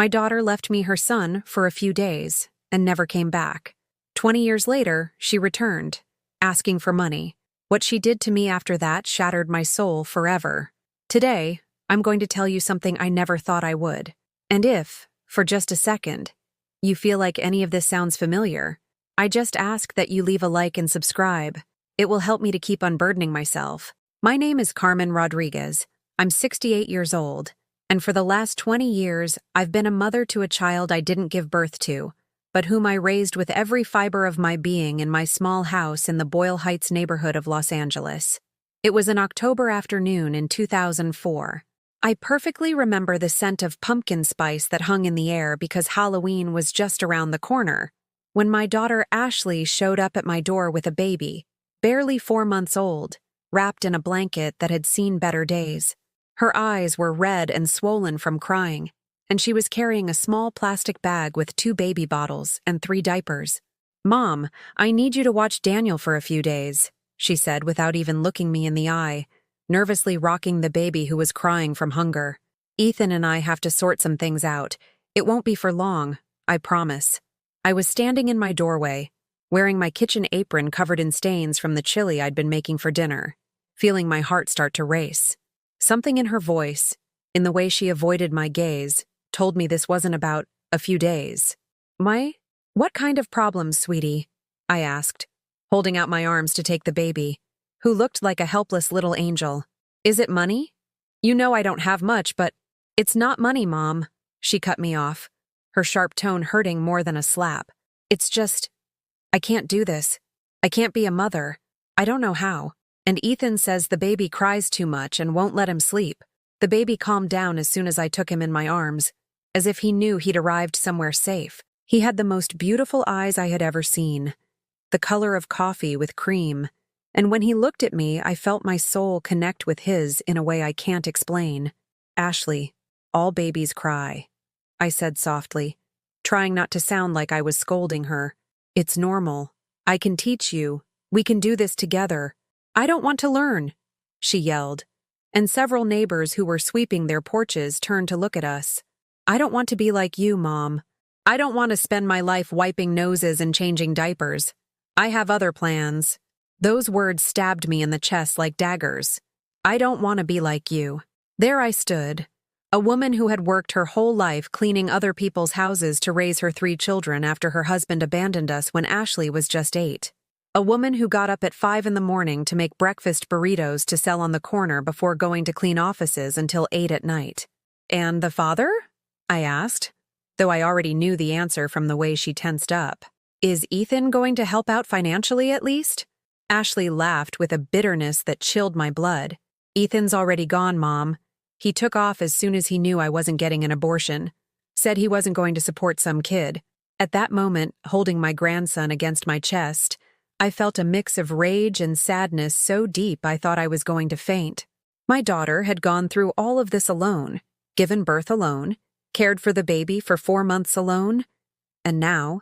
My daughter left me her son for a few days and never came back. 20 years later, she returned, asking for money. What she did to me after that shattered my soul forever. Today, I'm going to tell you something I never thought I would. And if, for just a second, you feel like any of this sounds familiar, I just ask that you leave a like and subscribe. It will help me to keep unburdening myself. My name is Carmen Rodriguez. I'm 68 years old, and for the last 20 years, I've been a mother to a child I didn't give birth to, but whom I raised with every fiber of my being in my small house in the Boyle Heights neighborhood of Los Angeles. It was an October afternoon in 2004. I perfectly remember the scent of pumpkin spice that hung in the air because Halloween was just around the corner, when my daughter Ashley showed up at my door with a baby, barely 4 months old, wrapped in a blanket that had seen better days. Her eyes were red and swollen from crying, and she was carrying a small plastic bag with 2 baby bottles and 3 diapers. "Mom, I need you to watch Daniel for a few days," she said without even looking me in the eye, nervously rocking the baby who was crying from hunger. "Ethan and I have to sort some things out. It won't be for long, I promise." I was standing in my doorway, wearing my kitchen apron covered in stains from the chili I'd been making for dinner, feeling my heart start to race. Something in her voice, in the way she avoided my gaze, told me this wasn't about a few days. What kind of problems, sweetie?" I asked, holding out my arms to take the baby, who looked like a helpless little angel. "Is it money? You know I don't have much, but—" "It's not money, Mom," she cut me off, her sharp tone hurting more than a slap. "It's just, I can't do this. I can't be a mother. I don't know how. And Ethan says the baby cries too much and won't let him sleep." The baby calmed down as soon as I took him in my arms, as if he knew he'd arrived somewhere safe. He had the most beautiful eyes I had ever seen, the color of coffee with cream, and when he looked at me, I felt my soul connect with his in a way I can't explain. "Ashley, all babies cry," I said softly, trying not to sound like I was scolding her. "It's normal. I can teach you. We can do this together." "I don't want to learn," she yelled, and several neighbors who were sweeping their porches turned to look at us. "I don't want to be like you, Mom. I don't want to spend my life wiping noses and changing diapers. I have other plans." Those words stabbed me in the chest like daggers. I don't want to be like you. There I stood, a woman who had worked her whole life cleaning other people's houses to raise her 3 children after her husband abandoned us when Ashley was just 8. A woman who got up at 5 in the morning to make breakfast burritos to sell on the corner before going to clean offices until 8 at night. "And the father?" I asked, though I already knew the answer from the way she tensed up. "Is Ethan going to help out financially at least?" Ashley laughed with a bitterness that chilled my blood. "Ethan's already gone, Mom. He took off as soon as he knew I wasn't getting an abortion. Said he wasn't going to support some kid." At that moment, holding my grandson against my chest, I felt a mix of rage and sadness so deep I thought I was going to faint. My daughter had gone through all of this alone, given birth alone, cared for the baby for 4 months alone, and now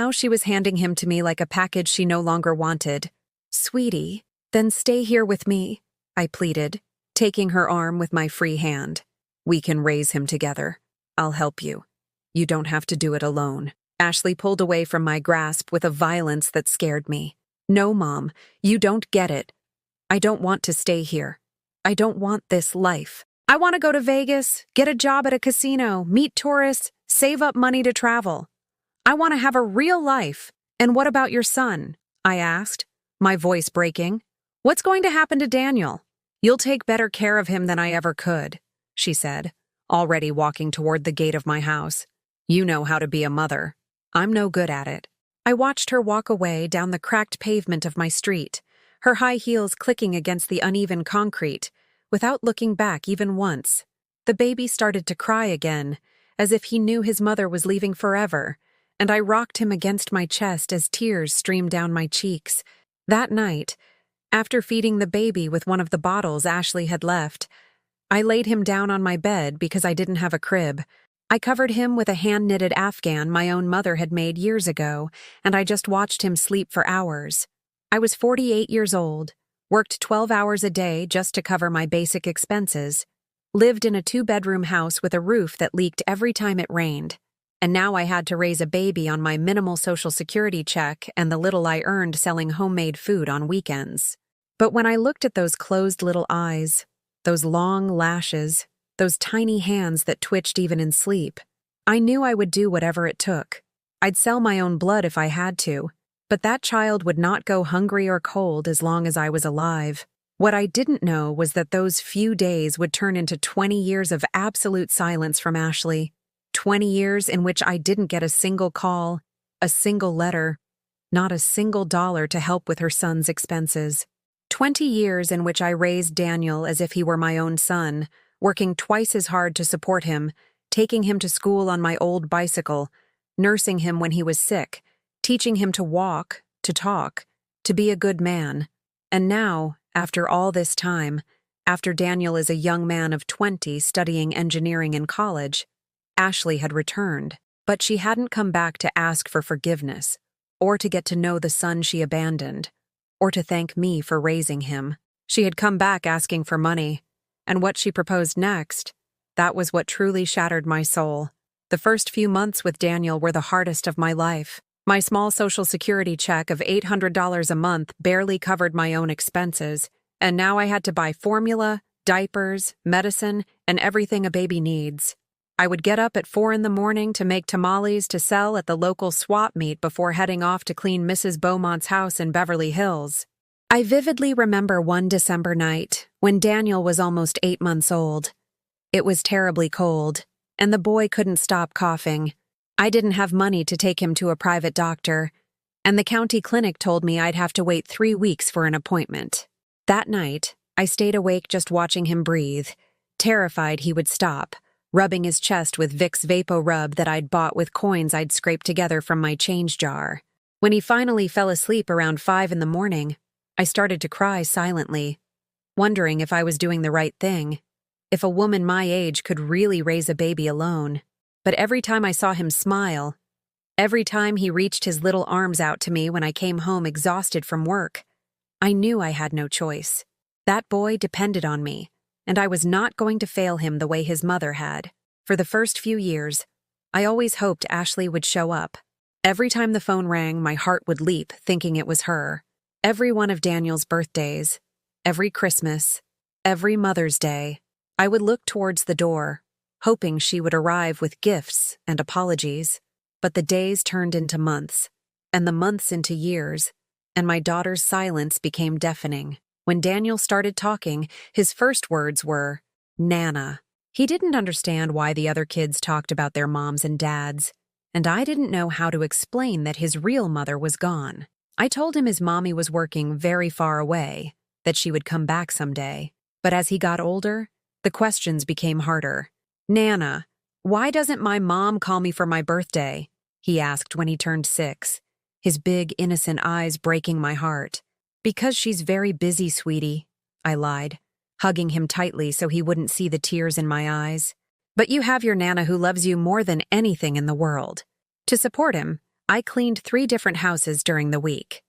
she was handing him to me like a package she no longer wanted. "Sweetie, then stay here with me," I pleaded, taking her arm with my free hand. "We can raise him together. I'll help you. You don't have to do it alone." Ashley pulled away from my grasp with a violence that scared me. "No, Mom, you don't get it. I don't want to stay here. I don't want this life. I want to go to Vegas, get a job at a casino, meet tourists, save up money to travel. I want to have a real life. And what about your son?" I asked, my voice breaking. "What's going to happen to Daniel?" "You'll take better care of him than I ever could," she said, already walking toward the gate of my house. "You know how to be a mother. I'm no good at it." I watched her walk away down the cracked pavement of my street, her high heels clicking against the uneven concrete, without looking back even once. The baby started to cry again, as if he knew his mother was leaving forever, and I rocked him against my chest as tears streamed down my cheeks. That night, after feeding the baby with one of the bottles Ashley had left, I laid him down on my bed because I didn't have a crib. I covered him with a hand-knitted Afghan my own mother had made years ago, and I just watched him sleep for hours. I was 48 years old, worked 12 hours a day just to cover my basic expenses. lived in a 2-bedroom house with a roof that leaked every time it rained, and now I had to raise a baby on my minimal Social Security check and the little I earned selling homemade food on weekends. But when I looked at those closed little eyes, those long lashes, those tiny hands that twitched even in sleep, I knew I would do whatever it took. I'd sell my own blood if I had to, but that child would not go hungry or cold as long as I was alive. What I didn't know was that those few days would turn into 20 years of absolute silence from Ashley. 20 years in which I didn't get a single call, a single letter, not a single dollar to help with her son's expenses. 20 years in which I raised Daniel as if he were my own son, working twice as hard to support him, taking him to school on my old bicycle, nursing him when he was sick, teaching him to walk, to talk, to be a good man. And now, after all this time, after Daniel is a young man of 20 studying engineering in college, Ashley had returned, but she hadn't come back to ask for forgiveness, or to get to know the son she abandoned, or to thank me for raising him. She had come back asking for money, and what she proposed next, that was what truly shattered my soul. The first few months with Daniel were the hardest of my life. My small Social Security check of $800 a month barely covered my own expenses, and now I had to buy formula, diapers, medicine, and everything a baby needs. I would get up at 4 in the morning to make tamales to sell at the local swap meet before heading off to clean Mrs. Beaumont's house in Beverly Hills. I vividly remember one December night when Daniel was almost 8 months old. It was terribly cold, and the boy couldn't stop coughing. I didn't have money to take him to a private doctor, and the county clinic told me I'd have to wait 3 weeks for an appointment. That night, I stayed awake just watching him breathe, terrified he would stop, rubbing his chest with Vicks VapoRub that I'd bought with coins I'd scraped together from my change jar. When he finally fell asleep around 5 in the morning, I started to cry silently, wondering if I was doing the right thing, if a woman my age could really raise a baby alone. But every time I saw him smile, every time he reached his little arms out to me when I came home exhausted from work, I knew I had no choice. That boy depended on me, and I was not going to fail him the way his mother had. For the first few years, I always hoped Ashley would show up. Every time the phone rang, my heart would leap, thinking it was her. Every one of Daniel's birthdays, every Christmas, every Mother's Day, I would look towards the door, hoping she would arrive with gifts and apologies. But the days turned into months, and the months into years, and my daughter's silence became deafening. When Daniel started talking, his first words were, "Nana." He didn't understand why the other kids talked about their moms and dads, and I didn't know how to explain that his real mother was gone. I told him his mommy was working very far away, that she would come back someday. But as he got older, the questions became harder. "Nana, why doesn't my mom call me for my birthday?" he asked when he turned 6, his big, innocent eyes breaking my heart. "Because she's very busy, sweetie," I lied, hugging him tightly so he wouldn't see the tears in my eyes. "But you have your Nana who loves you more than anything in the world." To support him, I cleaned 3 different houses during the week.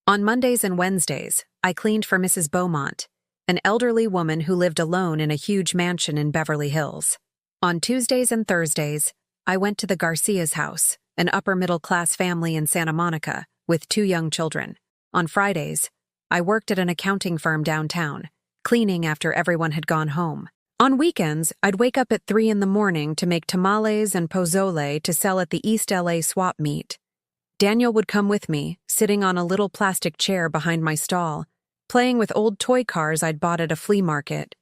On Mondays and Wednesdays, I cleaned for Mrs. Beaumont, an elderly woman who lived alone in a huge mansion in Beverly Hills. On Tuesdays and Thursdays, I went to the Garcia's house, an upper-middle-class family in Santa Monica, with 2 young children. On Fridays, I worked at an accounting firm downtown, cleaning after everyone had gone home. On weekends, I'd wake up at 3 in the morning to make tamales and pozole to sell at the East LA swap meet. Daniel would come with me, sitting on a little plastic chair behind my stall, playing with old toy cars I'd bought at a flea market.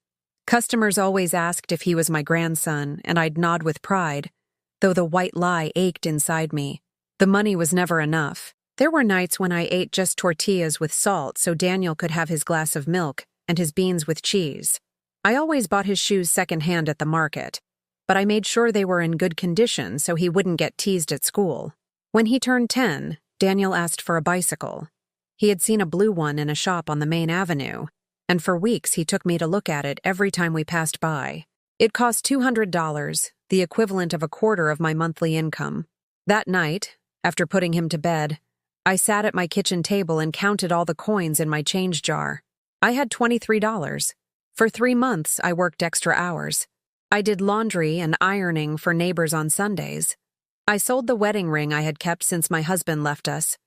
Customers always asked if he was my grandson, and I'd nod with pride, though the white lie ached inside me. The money was never enough. There were nights when I ate just tortillas with salt so Daniel could have his glass of milk and his beans with cheese. I always bought his shoes secondhand at the market, but I made sure they were in good condition so he wouldn't get teased at school. When he turned 10, Daniel asked for a bicycle. He had seen a blue one in a shop on the main avenue, and for weeks he took me to look at it every time we passed by. It cost $200, the equivalent of a quarter of my monthly income. That night, after putting him to bed, I sat at my kitchen table and counted all the coins in my change jar. I had $23. For 3 months, I worked extra hours, I did laundry and ironing for neighbors on Sundays. I sold the wedding ring I had kept since my husband left us,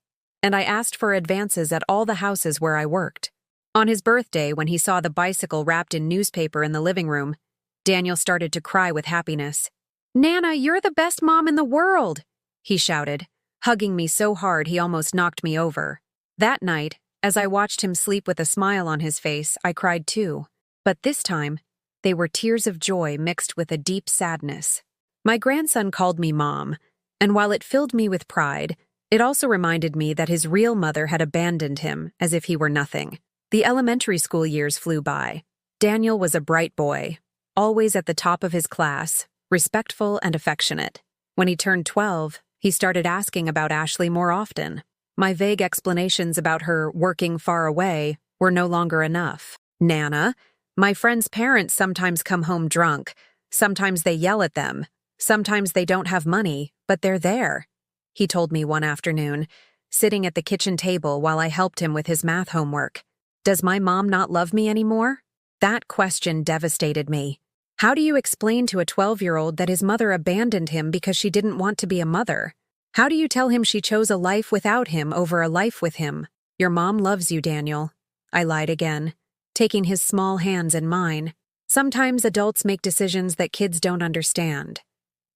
and I asked for advances at all the houses where I worked. On his birthday, when he saw the bicycle wrapped in newspaper in the living room, Daniel started to cry with happiness. "Nana, you're the best mom in the world!" he shouted, hugging me so hard he almost knocked me over. That night, as I watched him sleep with a smile on his face, I cried too. But this time, they were tears of joy mixed with a deep sadness. My grandson called me Mom, and while it filled me with pride, it also reminded me that his real mother had abandoned him as if he were nothing. The elementary school years flew by. Daniel was a bright boy, always at the top of his class, respectful and affectionate. When he turned 12, he started asking about Ashley more often. My vague explanations about her working far away were no longer enough. "Nana, my friends' parents sometimes come home drunk. Sometimes they yell at them. Sometimes they don't have money, but they're there," he told me one afternoon, sitting at the kitchen table while I helped him with his math homework. Does my mom not love me anymore? That question devastated me. How do you explain to a 12-year-old that his mother abandoned him because she didn't want to be a mother? How do you tell him she chose a life without him over a life with him? "Your mom loves you, Daniel," I lied again, taking his small hands in mine. Sometimes adults make decisions that kids don't understand.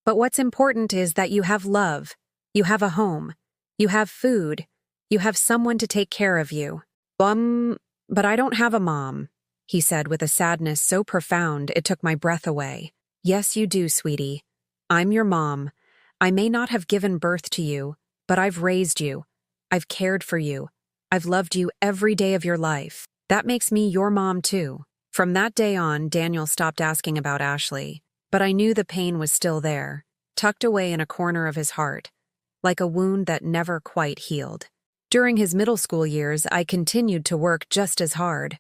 But what's important is that you have love, you have a home, you have food, you have someone to take care of you. But I don't have a mom," he said with a sadness so profound it took my breath away. "Yes, you do, sweetie. I'm your mom. I may not have given birth to you, but I've raised you. I've cared for you. I've loved you every day of your life. That makes me your mom too." From that day on, Daniel stopped asking about Ashley, but I knew the pain was still there, tucked away in a corner of his heart, like a wound that never quite healed. During his middle school years, I continued to work just as hard.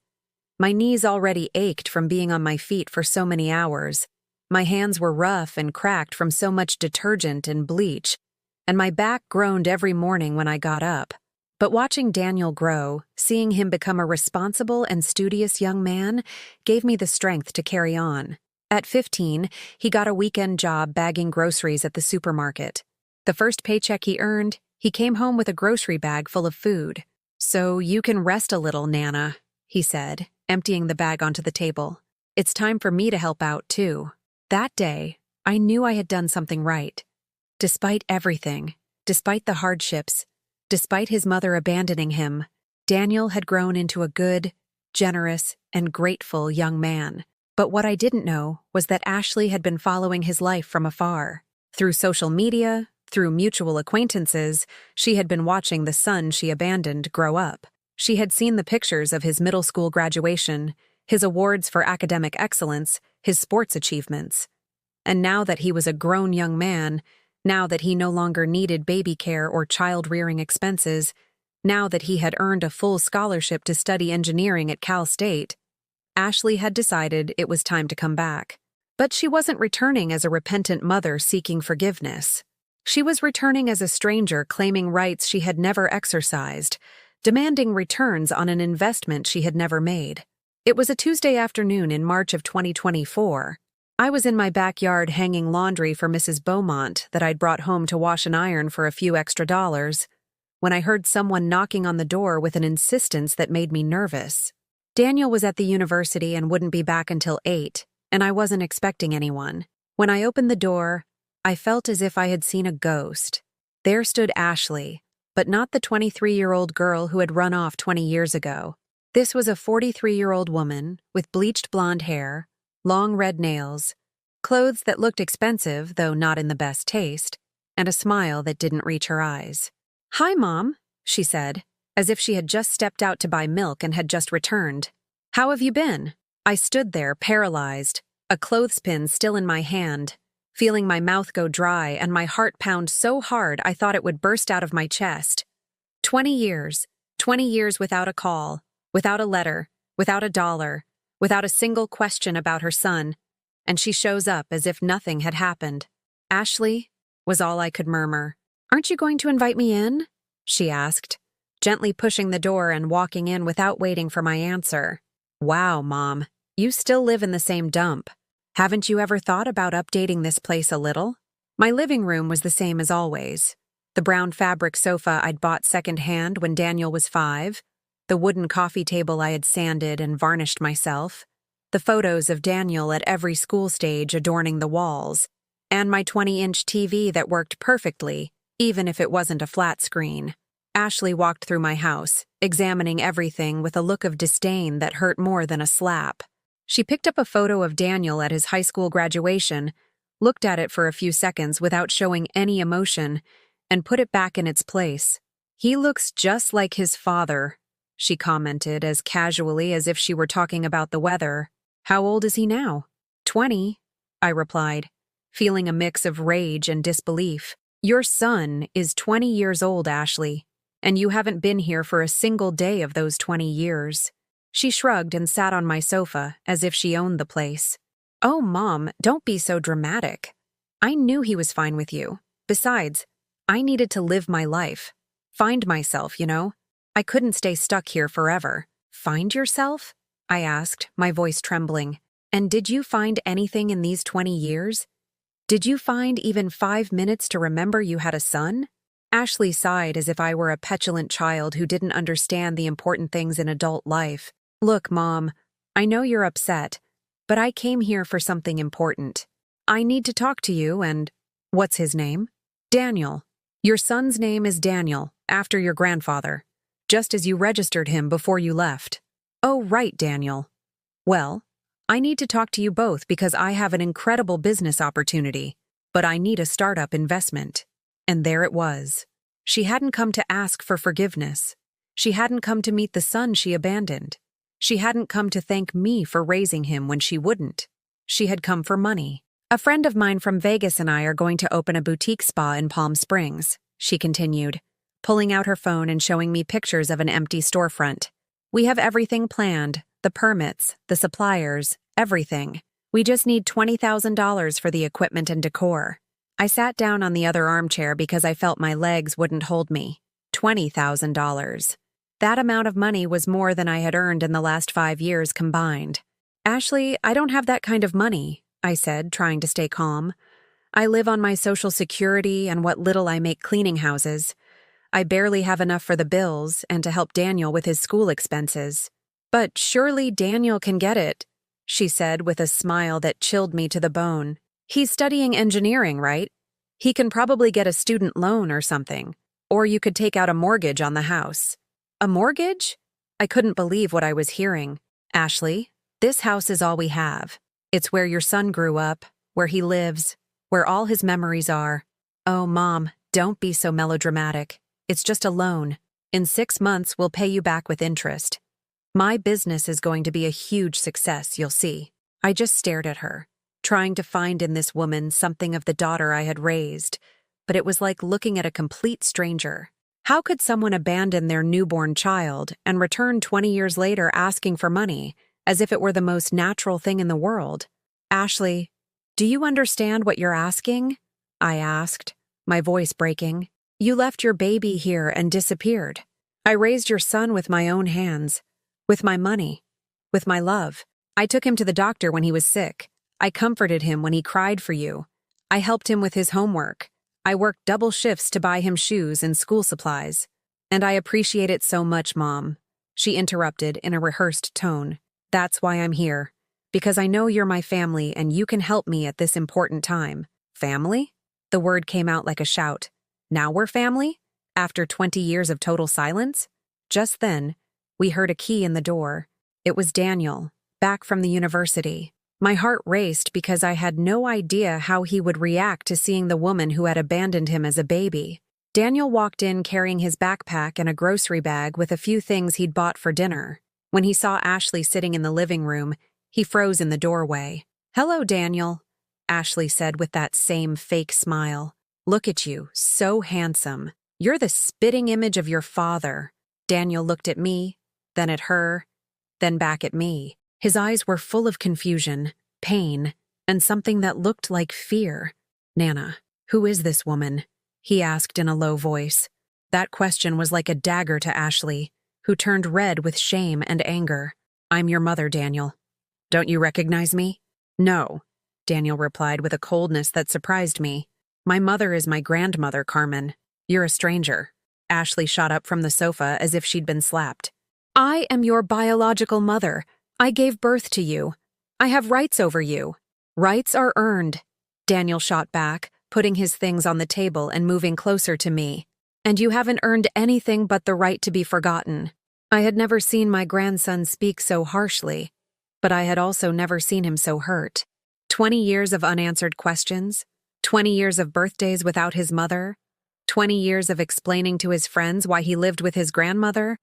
My knees already ached from being on my feet for so many hours. My hands were rough and cracked from so much detergent and bleach, and my back groaned every morning when I got up. But watching Daniel grow, seeing him become a responsible and studious young man, gave me the strength to carry on. At 15, he got a weekend job bagging groceries at the supermarket. The first paycheck he earned, he came home with a grocery bag full of food. "So you can rest a little, Nana," he said, emptying the bag onto the table. "It's time for me to help out, too." That day, I knew I had done something right. Despite everything, despite the hardships, despite his mother abandoning him, Daniel had grown into a good, generous, and grateful young man. But what I didn't know was that Ashley had been following his life from afar. Through social media, through mutual acquaintances, she had been watching the son she abandoned grow up. She had seen the pictures of his middle school graduation, his awards for academic excellence, his sports achievements. And now that he was a grown young man, now that he no longer needed baby care or child-rearing expenses, now that he had earned a full scholarship to study engineering at Cal State, Ashley had decided it was time to come back. But she wasn't returning as a repentant mother seeking forgiveness. She was returning as a stranger claiming rights she had never exercised, demanding returns on an investment she had never made. It was a Tuesday afternoon in March of 2024. I was in my backyard hanging laundry for Mrs. Beaumont that I'd brought home to wash and iron for a few extra dollars, when I heard someone knocking on the door with an insistence that made me nervous. Daniel was at the university and wouldn't be back until 8, and I wasn't expecting anyone. When I opened the door, I felt as if I had seen a ghost. There stood Ashley, but not the 23-year-old girl who had run off 20 years ago. This was a 43-year-old woman with bleached blonde hair, long red nails, clothes that looked expensive, though not in the best taste, and a smile that didn't reach her eyes. "Hi, Mom," she said, as if she had just stepped out to buy milk and had just returned. "How have you been?" I stood there, paralyzed, a clothespin still in my hand, feeling my mouth go dry and my heart pound so hard I thought it would burst out of my chest. 20 years without a call, without a letter, without a dollar, without a single question about her son, and she shows up as if nothing had happened. "Ashley," was all I could murmur. "Aren't you going to invite me in?" she asked, gently pushing the door and walking in without waiting for my answer. "Wow, Mom, you still live in the same dump. Haven't you ever thought about updating this place a little? My living room was the same as always. The brown fabric sofa I'd bought secondhand when Daniel was 5, the wooden coffee table I had sanded and varnished myself, the photos of Daniel at every school stage adorning the walls, and my 20-inch TV that worked perfectly, even if it wasn't a flat screen. Ashley walked through my house, examining everything with a look of disdain that hurt more than a slap. She picked up a photo of Daniel at his high school graduation, looked at it for a few seconds without showing any emotion, and put it back in its place. "He looks just like his father," she commented as casually as if she were talking about the weather. "How old is he now?" 20, I replied, feeling a mix of rage and disbelief. "Your son is 20 years old, Ashley, and you haven't been here for a single day of those 20 years. She shrugged and sat on my sofa as if she owned the place. "Oh, Mom, don't be so dramatic. I knew he was fine with you. Besides, I needed to live my life. Find myself, you know? I couldn't stay stuck here forever." "Find yourself?" I asked, my voice trembling. "And did you find anything in these 20 years? Did you find even 5 minutes to remember you had a son?" Ashley sighed as if I were a petulant child who didn't understand the important things in adult life. "Look, Mom, I know you're upset, but I came here for something important. I need to talk to you and—" "What's his name?" "Daniel. Your son's name is Daniel, after your grandfather, just as you registered him before you left." "Oh, right, Daniel. Well, I need to talk to you both because I have an incredible business opportunity, but I need a startup investment." And there it was. She hadn't come to ask for forgiveness. She hadn't come to meet the son she abandoned. She hadn't come to thank me for raising him when she wouldn't. She had come for money. "A friend of mine from Vegas and I are going to open a boutique spa in Palm Springs," she continued, pulling out her phone and showing me pictures of an empty storefront. "We have everything planned, the permits, the suppliers, everything. We just need $20,000 for the equipment and decor." I sat down on the other armchair because I felt my legs wouldn't hold me. $20,000. That amount of money was more than I had earned in the last 5 years combined. "Ashley, I don't have that kind of money," I said, trying to stay calm. "I live on my Social Security and what little I make cleaning houses. I barely have enough for the bills and to help Daniel with his school expenses." "But surely Daniel can get it," she said with a smile that chilled me to the bone. "He's studying engineering, right? He can probably get a student loan or something. Or you could take out a mortgage on the house." "A mortgage?" I couldn't believe what I was hearing. "Ashley, this house is all we have. It's where your son grew up, where he lives, where all his memories are." "Oh, Mom, don't be so melodramatic. It's just a loan. In 6 months, we'll pay you back with interest. My business is going to be a huge success, you'll see." I just stared at her, trying to find in this woman something of the daughter I had raised, but it was like looking at a complete stranger. How could someone abandon their newborn child and return 20 years later asking for money, as if it were the most natural thing in the world? "Ashley, do you understand what you're asking?" I asked, my voice breaking. "You left your baby here and disappeared. I raised your son with my own hands, with my money, with my love. I took him to the doctor when he was sick. I comforted him when he cried for you. I helped him with his homework. I worked double shifts to buy him shoes and school supplies. And I appreciate it so much, Mom," she interrupted in a rehearsed tone. "That's why I'm here. Because I know you're my family and you can help me at this important time." "Family?" The word came out like a shout. "Now we're family? After 20 years of total silence?" Just then, we heard a key in the door. It was Daniel, back from the university. My heart raced because I had no idea how he would react to seeing the woman who had abandoned him as a baby. Daniel walked in carrying his backpack and a grocery bag with a few things he'd bought for dinner. When he saw Ashley sitting in the living room, he froze in the doorway. "Hello, Daniel," Ashley said with that same fake smile. "Look at you, so handsome. You're the spitting image of your father." Daniel looked at me, then at her, then back at me. His eyes were full of confusion, pain, and something that looked like fear. "Nana, who is this woman?" he asked in a low voice. That question was like a dagger to Ashley, who turned red with shame and anger. "I'm your mother, Daniel. Don't you recognize me?" "No," Daniel replied with a coldness that surprised me. My mother is my grandmother, Carmen. You're a stranger. Ashley shot up from the sofa as if she'd been slapped. I am your biological mother. I gave birth to you. I have rights over you. Rights are earned. Daniel shot back, putting his things on the table and moving closer to me. And you haven't earned anything but the right to be forgotten. I had never seen my grandson speak so harshly, but I had also never seen him so hurt. 20 years of unanswered questions, 20 years of birthdays without his mother, 20 years of explaining to his friends why he lived with his grandmother.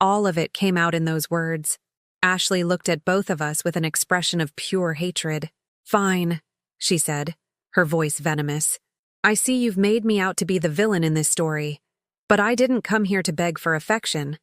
All of it came out in those words. Ashley looked at both of us with an expression of pure hatred. Fine, she said, her voice venomous. I see you've made me out to be the villain in this story, but I didn't come here to beg for affection.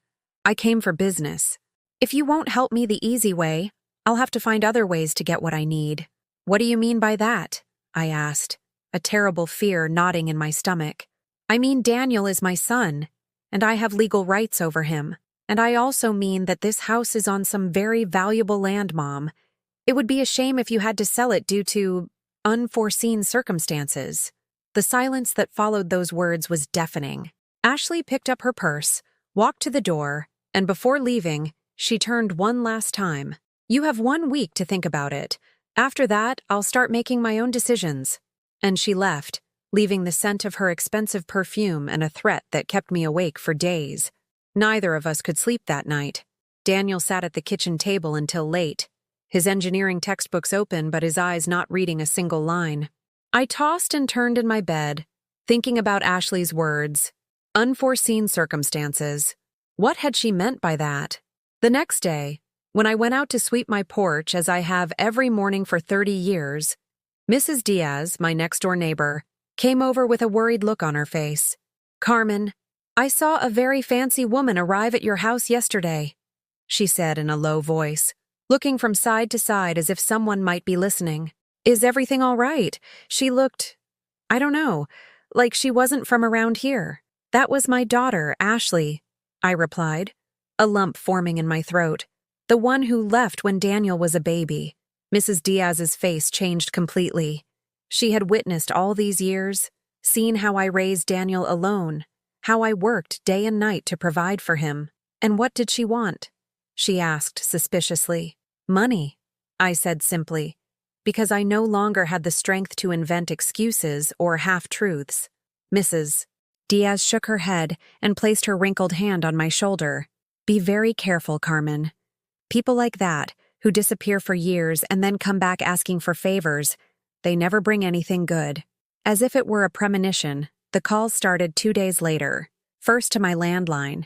I came for business. If you won't help me the easy way, I'll have to find other ways to get what I need. What do you mean by that? I asked, a terrible fear knotting in my stomach. I mean Daniel is my son, and I have legal rights over him. And I also mean that this house is on some very valuable land, Mom. It would be a shame if you had to sell it due to unforeseen circumstances. The silence that followed those words was deafening. Ashley picked up her purse, walked to the door, and before leaving, she turned one last time. You have 1 week to think about it. After that, I'll start making my own decisions. And she left, leaving the scent of her expensive perfume and a threat that kept me awake for days. Neither of us could sleep that night. Daniel sat at the kitchen table until late, his engineering textbooks open but his eyes not reading a single line. I tossed and turned in my bed, thinking about Ashley's words. Unforeseen circumstances. What had she meant by that? The next day, when I went out to sweep my porch as I have every morning for 30 years, Mrs. Diaz, my next-door neighbor, came over with a worried look on her face. Carmen, I saw a very fancy woman arrive at your house yesterday, she said in a low voice, looking from side to side as if someone might be listening. Is everything all right? She looked, I don't know, like she wasn't from around here. That was my daughter, Ashley, I replied, a lump forming in my throat. The one who left when Daniel was a baby. Mrs. Diaz's face changed completely. She had witnessed all these years, seen how I raised Daniel alone, how I worked day and night to provide for him. And what did she want? She asked suspiciously. Money, I said simply, because I no longer had the strength to invent excuses or half-truths. Mrs. Diaz shook her head and placed her wrinkled hand on my shoulder. Be very careful, Carmen. People like that, who disappear for years and then come back asking for favors, they never bring anything good. As if it were a premonition, the calls started 2 days later, first to my landline,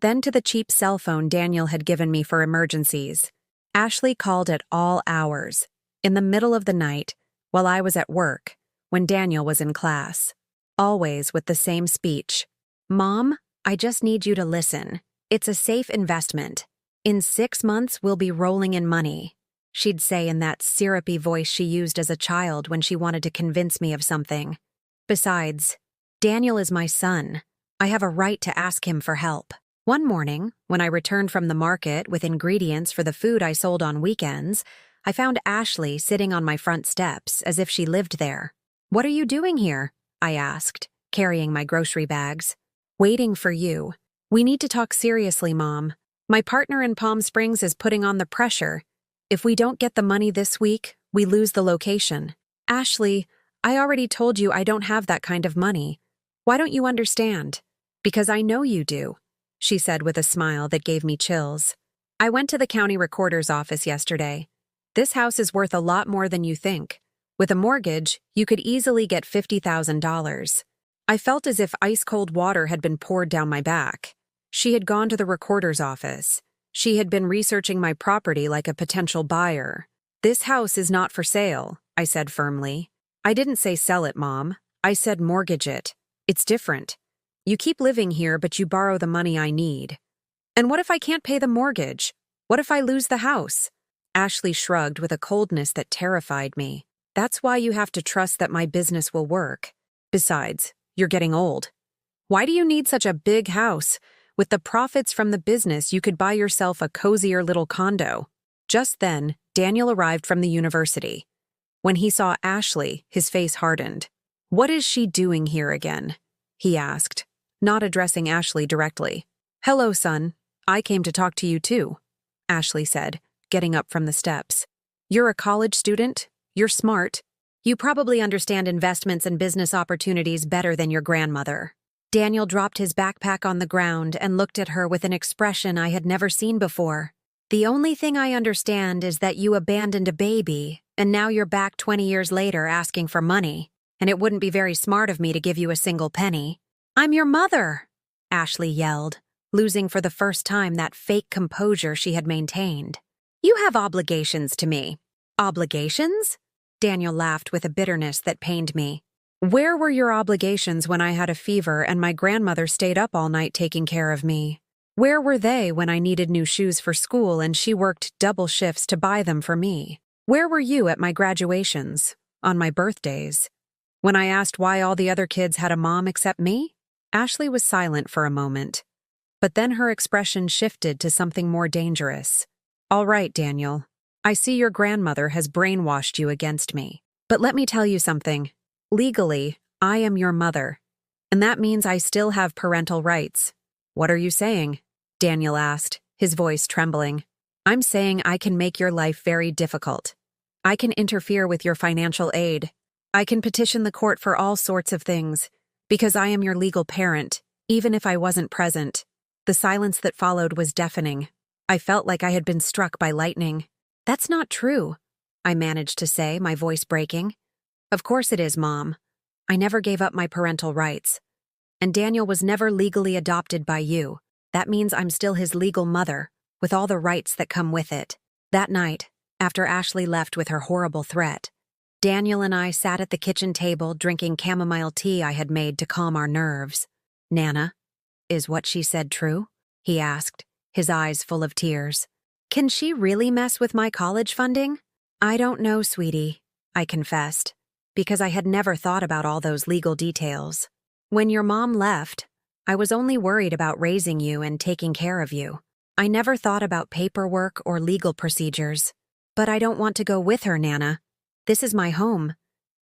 then to the cheap cell phone Daniel had given me for emergencies. Ashley called at all hours, in the middle of the night, while I was at work, when Daniel was in class. Always with the same speech. Mom, I just need you to listen. It's a safe investment. In 6 months, we'll be rolling in money, she'd say in that syrupy voice she used as a child when she wanted to convince me of something. Besides, Daniel is my son. I have a right to ask him for help. One morning, when I returned from the market with ingredients for the food I sold on weekends, I found Ashley sitting on my front steps as if she lived there. What are you doing here? I asked, carrying my grocery bags. Waiting for you. We need to talk seriously, Mom. My partner in Palm Springs is putting on the pressure. If we don't get the money this week, we lose the location. Ashley, I already told you I don't have that kind of money. Why don't you understand? Because I know you do, she said with a smile that gave me chills. I went to the county recorder's office yesterday. This house is worth a lot more than you think. With a mortgage, you could easily get $50,000. I felt as if ice-cold water had been poured down my back. She had gone to the recorder's office. She had been researching my property like a potential buyer. This house is not for sale, I said firmly. I didn't say sell it, Mom. I said mortgage it. It's different. You keep living here, but you borrow the money I need. And what if I can't pay the mortgage? What if I lose the house? Ashley shrugged with a coldness that terrified me. That's why you have to trust that my business will work. Besides, you're getting old. Why do you need such a big house? With the profits from the business, you could buy yourself a cozier little condo. Just then, Daniel arrived from the university. When he saw Ashley, his face hardened. "What is she doing here again?" he asked, not addressing Ashley directly. "Hello, son. I came to talk to you too," Ashley said, getting up from the steps. "You're a college student. You're smart. You probably understand investments and business opportunities better than your grandmother." Daniel dropped his backpack on the ground and looked at her with an expression I had never seen before. "The only thing I understand is that you abandoned a baby, and now you're back 20 years later asking for money, and it wouldn't be very smart of me to give you a single penny." "I'm your mother," Ashley yelled, losing for the first time that fake composure she had maintained. "You have obligations to me." "Obligations?" Daniel laughed with a bitterness that pained me. "Where were your obligations when I had a fever and my grandmother stayed up all night taking care of me? Where were they when I needed new shoes for school and she worked double shifts to buy them for me? Where were you at my graduations, on my birthdays? When I asked why all the other kids had a mom except me?" Ashley was silent for a moment, but then her expression shifted to something more dangerous. "All right, Daniel. I see your grandmother has brainwashed you against me. But let me tell you something. Legally, I am your mother, and that means I still have parental rights." "What are you saying?" Daniel asked, his voice trembling. "I'm saying I can make your life very difficult. I can interfere with your financial aid. I can petition the court for all sorts of things, because I am your legal parent, even if I wasn't present." The silence that followed was deafening. I felt like I had been struck by lightning. "That's not true," I managed to say, my voice breaking. "Of course it is, Mom. I never gave up my parental rights. And Daniel was never legally adopted by you. That means I'm still his legal mother, with all the rights that come with it." That night, after Ashley left with her horrible threat, Daniel and I sat at the kitchen table drinking chamomile tea I had made to calm our nerves. "Nana, is what she said true?" he asked, his eyes full of tears. "Can she really mess with my college funding?" "I don't know, sweetie," I confessed, because I had never thought about all those legal details. "When your mom left, I was only worried about raising you and taking care of you. I never thought about paperwork or legal procedures. But I don't want to go with her, Nana. This is my home.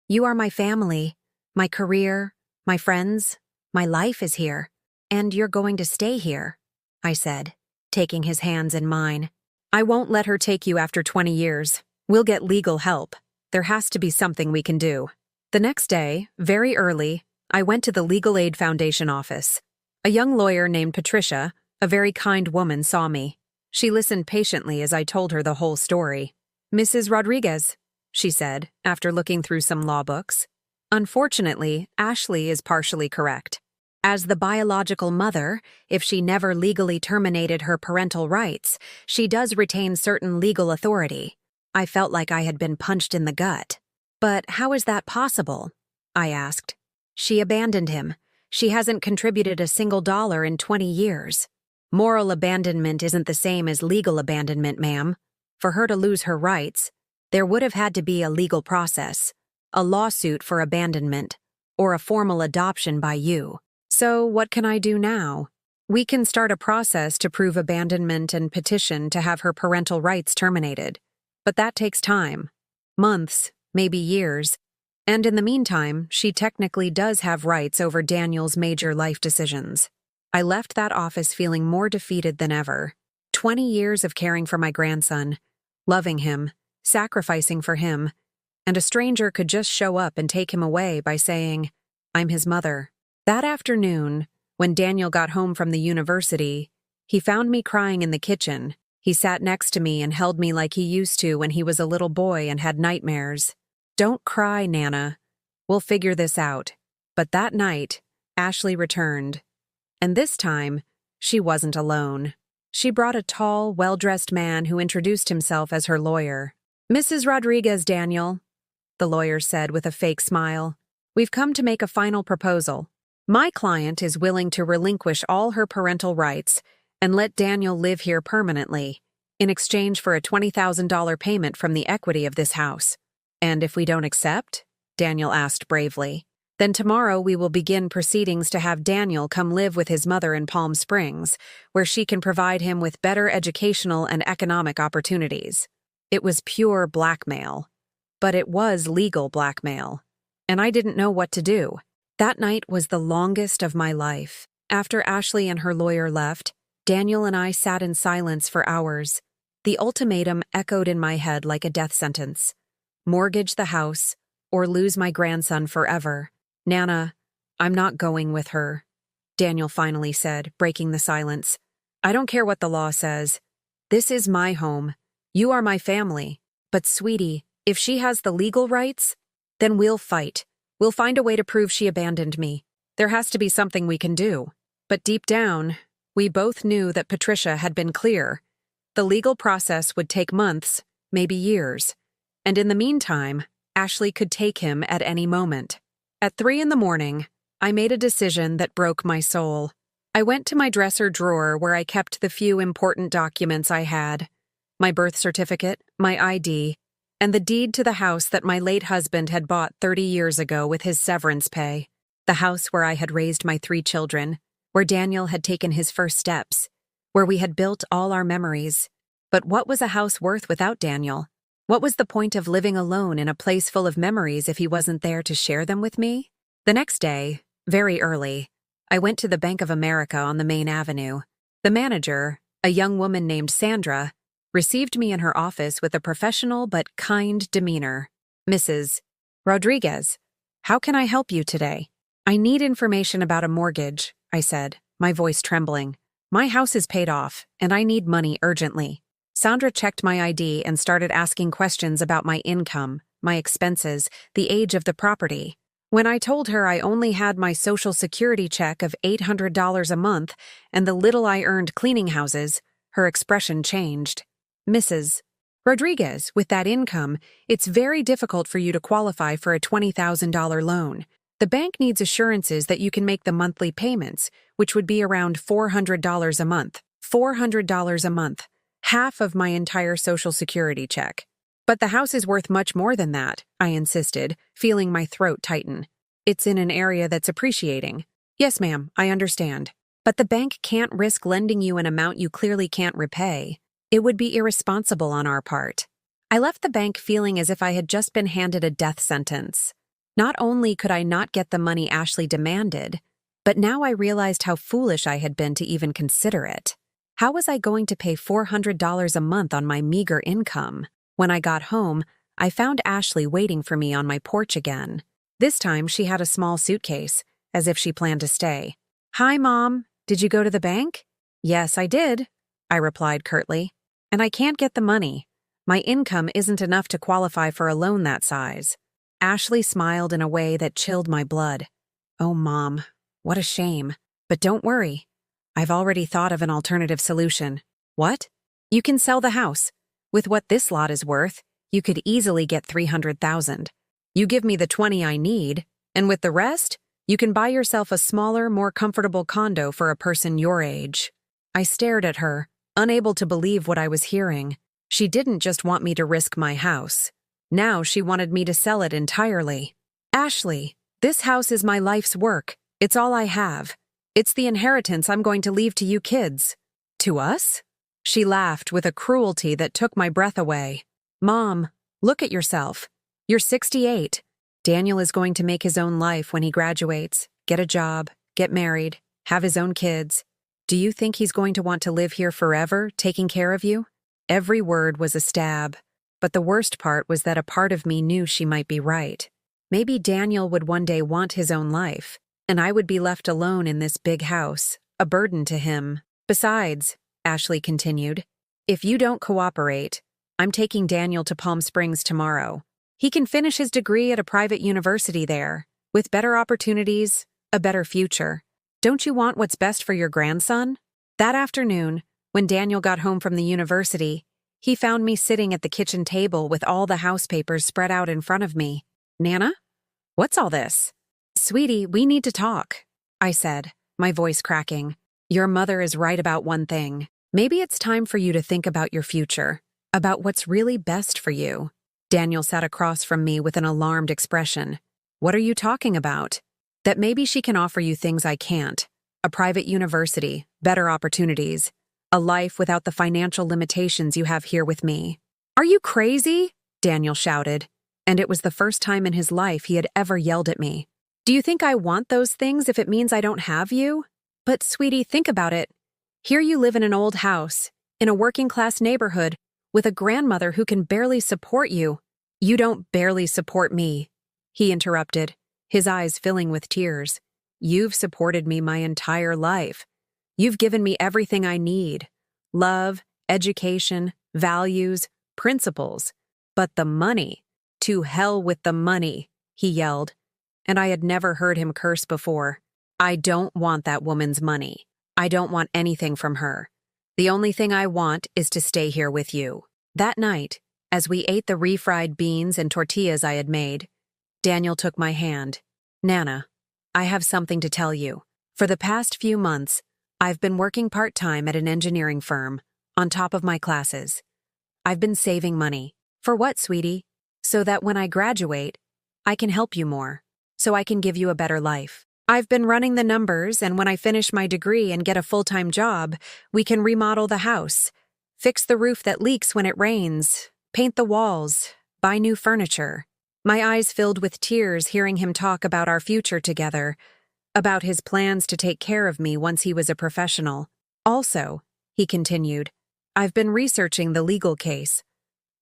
You are my family, my career, my friends, my life is here. And you're going to stay here," I said, taking his hands in mine. "I won't let her take you after 20 years. We'll get legal help. There has to be something we can do." The next day, very early, I went to the Legal Aid Foundation office. A young lawyer named Patricia, a very kind woman, saw me. She listened patiently as I told her the whole story. "Mrs. Rodriguez," she said, after looking through some law books, "unfortunately, Ashley is partially correct. As the biological mother, if she never legally terminated her parental rights, she does retain certain legal authority." I felt like I had been punched in the gut. "But how is that possible?" I asked. "She abandoned him. She hasn't contributed a single dollar in 20 years. Moral abandonment isn't the same as legal abandonment, ma'am. For her to lose her rights, there would have had to be a legal process, a lawsuit for abandonment, or a formal adoption by you. So what can I do now? We can start a process to prove abandonment and petition to have her parental rights terminated. But that takes time. Months, maybe years. And in the meantime, she technically does have rights over Daniel's major life decisions." I left that office feeling more defeated than ever. 20 years of caring for my grandson, loving him, sacrificing for him, and a stranger could just show up and take him away by saying, "I'm his mother." That afternoon, when Daniel got home from the university, he found me crying in the kitchen. He sat next to me and held me like he used to when he was a little boy and had nightmares. "Don't cry, Nana. We'll figure this out." But that night, Ashley returned. And this time, she wasn't alone. She brought a tall, well-dressed man who introduced himself as her lawyer. "Mrs. Rodriguez, Daniel," the lawyer said with a fake smile, "we've come to make a final proposal. My client is willing to relinquish all her parental rights and let Daniel live here permanently, in exchange for a $20,000 payment from the equity of this house." "And if we don't accept?" Daniel asked bravely. "Then tomorrow we will begin proceedings to have Daniel come live with his mother in Palm Springs, where she can provide him with better educational and economic opportunities." It was pure blackmail. but it was legal blackmail, and I didn't know what to do. That night was the longest of my life. After Ashley and her lawyer left, Daniel and I sat in silence for hours. The ultimatum echoed in my head like a death sentence. Mortgage the house, or lose my grandson forever. Nana, I'm not going with her, Daniel finally said, breaking the silence. I don't care what the law says. This is my home. You are my family. But sweetie, if she has the legal rights, then we'll fight. We'll find a way to prove she abandoned me. There has to be something we can do. But deep down, we both knew that Patricia had been clear. The legal process would take months, maybe years. And in the meantime, Ashley could take him at any moment. At 3 a.m, I made a decision that broke my soul. I went to my dresser drawer where I kept the few important documents I had. My birth certificate, my ID, and the deed to the house that my late husband had bought 30 years ago with his severance pay. The house where I had raised my 3 children, where Daniel had taken his first steps, where we had built all our memories. But what was a house worth without Daniel? What was the point of living alone in a place full of memories if he wasn't there to share them with me? The next day, very early, I went to the Bank of America on the main avenue. The manager, a young woman named Sandra, received me in her office with a professional but kind demeanor. Mrs. Rodriguez, how can I help you today? I need information about a mortgage, I said, my voice trembling. My house is paid off, and I need money urgently. Sandra checked my ID and started asking questions about my income, my expenses, the age of the property. When I told her I only had my Social Security check of $800 a month and the little I earned cleaning houses, her expression changed. Mrs. Rodriguez, with that income, it's very difficult for you to qualify for a $20,000 loan. The bank needs assurances that you can make the monthly payments, which would be around $400 a month. $400 a month. Half of my entire Social Security check. But the house is worth much more than that, I insisted, feeling my throat tighten. It's in an area that's appreciating. Yes, ma'am, I understand. But the bank can't risk lending you an amount you clearly can't repay. It would be irresponsible on our part. I left the bank feeling as if I had just been handed a death sentence. Not only could I not get the money Ashley demanded, but now I realized how foolish I had been to even consider it. How was I going to pay $400 a month on my meager income? When I got home, I found Ashley waiting for me on my porch again. This time she had a small suitcase, as if she planned to stay. Hi, Mom. Did you go to the bank? Yes, I did, I replied curtly. And I can't get the money. My income isn't enough to qualify for a loan that size. Ashley smiled in a way that chilled my blood. Oh, Mom, what a shame. But don't worry. I've already thought of an alternative solution. What? You can sell the house. With what this lot is worth, you could easily get $300,000. You give me the 20 I need, and with the rest, you can buy yourself a smaller, more comfortable condo for a person your age. I stared at her, unable to believe what I was hearing. She didn't just want me to risk my house. Now she wanted me to sell it entirely. Ashley, this house is my life's work. It's all I have. It's the inheritance I'm going to leave to you kids. To us? She laughed with a cruelty that took my breath away. Mom, look at yourself. You're 68. Daniel is going to make his own life when he graduates, get a job, get married, have his own kids. Do you think he's going to want to live here forever, taking care of you? Every word was a stab, but the worst part was that a part of me knew she might be right. Maybe Daniel would one day want his own life, and I would be left alone in this big house, a burden to him. Besides, Ashley continued, if you don't cooperate, I'm taking Daniel to Palm Springs tomorrow. He can finish his degree at a private university there, with better opportunities, a better future. Don't you want what's best for your grandson? That afternoon, when Daniel got home from the university, he found me sitting at the kitchen table with all the house papers spread out in front of me. Nana? What's all this? Sweetie, we need to talk, I said, my voice cracking. Your mother is right about one thing. Maybe it's time for you to think about your future, about what's really best for you. Daniel sat across from me with an alarmed expression. What are you talking about? That maybe she can offer you things I can't. A private university, better opportunities, a life without the financial limitations you have here with me. Are you crazy? Daniel shouted. and it was the first time in his life he had ever yelled at me. Do you think I want those things if it means I don't have you? But, sweetie, think about it. Here you live in an old house, in a working-class neighborhood, with a grandmother who can barely support you. You don't barely support me, he interrupted, his eyes filling with tears. You've supported me my entire life. You've given me everything I need. Love, education, values, principles. But the money. To hell with the money, he yelled, and I had never heard him curse before. I don't want that woman's money. I don't want anything from her. The only thing I want is to stay here with you. That night, as we ate the refried beans and tortillas I had made, Daniel took my hand. Nana, I have something to tell you. For the past few months, I've been working part-time at an engineering firm, on top of my classes. I've been saving money. For what, sweetie? So that when I graduate, I can help you more. So I can give you a better life. I've been running the numbers, and when I finish my degree and get a full-time job, we can remodel the house, fix the roof that leaks when it rains, paint the walls, buy new furniture. My eyes filled with tears hearing him talk about our future together, about his plans to take care of me once he was a professional. Also, he continued, I've been researching the legal case.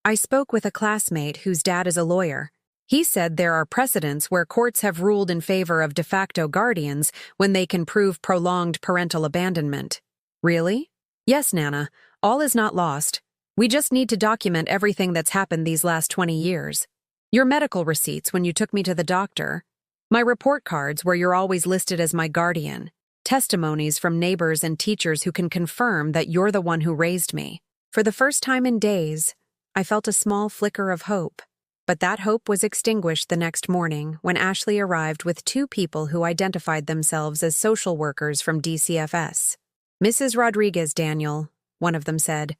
I spoke with a classmate whose dad is a lawyer. He said there are precedents where courts have ruled in favor of de facto guardians when they can prove prolonged parental abandonment. Really? Yes, Nana. All is not lost. We just need to document everything that's happened these last 20 years. Your medical receipts when you took me to the doctor. My report cards where you're always listed as my guardian. Testimonies from neighbors and teachers who can confirm that you're the one who raised me. For the first time in days, I felt a small flicker of hope. But that hope was extinguished the next morning when Ashley arrived with two people who identified themselves as social workers from DCFS. Mrs. Rodriguez, Daniel, one of them said,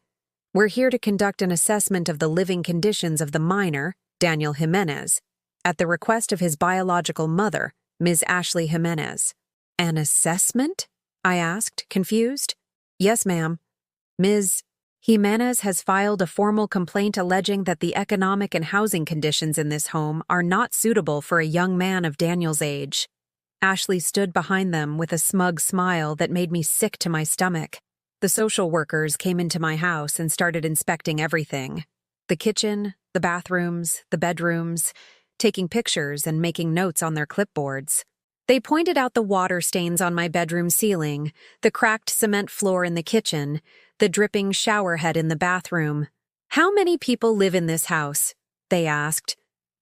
we're here to conduct an assessment of the living conditions of the minor, Daniel Jimenez, at the request of his biological mother, Ms. Ashley Jimenez. An assessment? I asked, confused. Yes, ma'am. Ms. Jimenez has filed a formal complaint alleging that the economic and housing conditions in this home are not suitable for a young man of Daniel's age. Ashley stood behind them with a smug smile that made me sick to my stomach. The social workers came into my house and started inspecting everything. The kitchen, the bathrooms, the bedrooms, taking pictures and making notes on their clipboards. They pointed out the water stains on my bedroom ceiling, the cracked cement floor in the kitchen, the dripping shower head in the bathroom. How many people live in this house? They asked.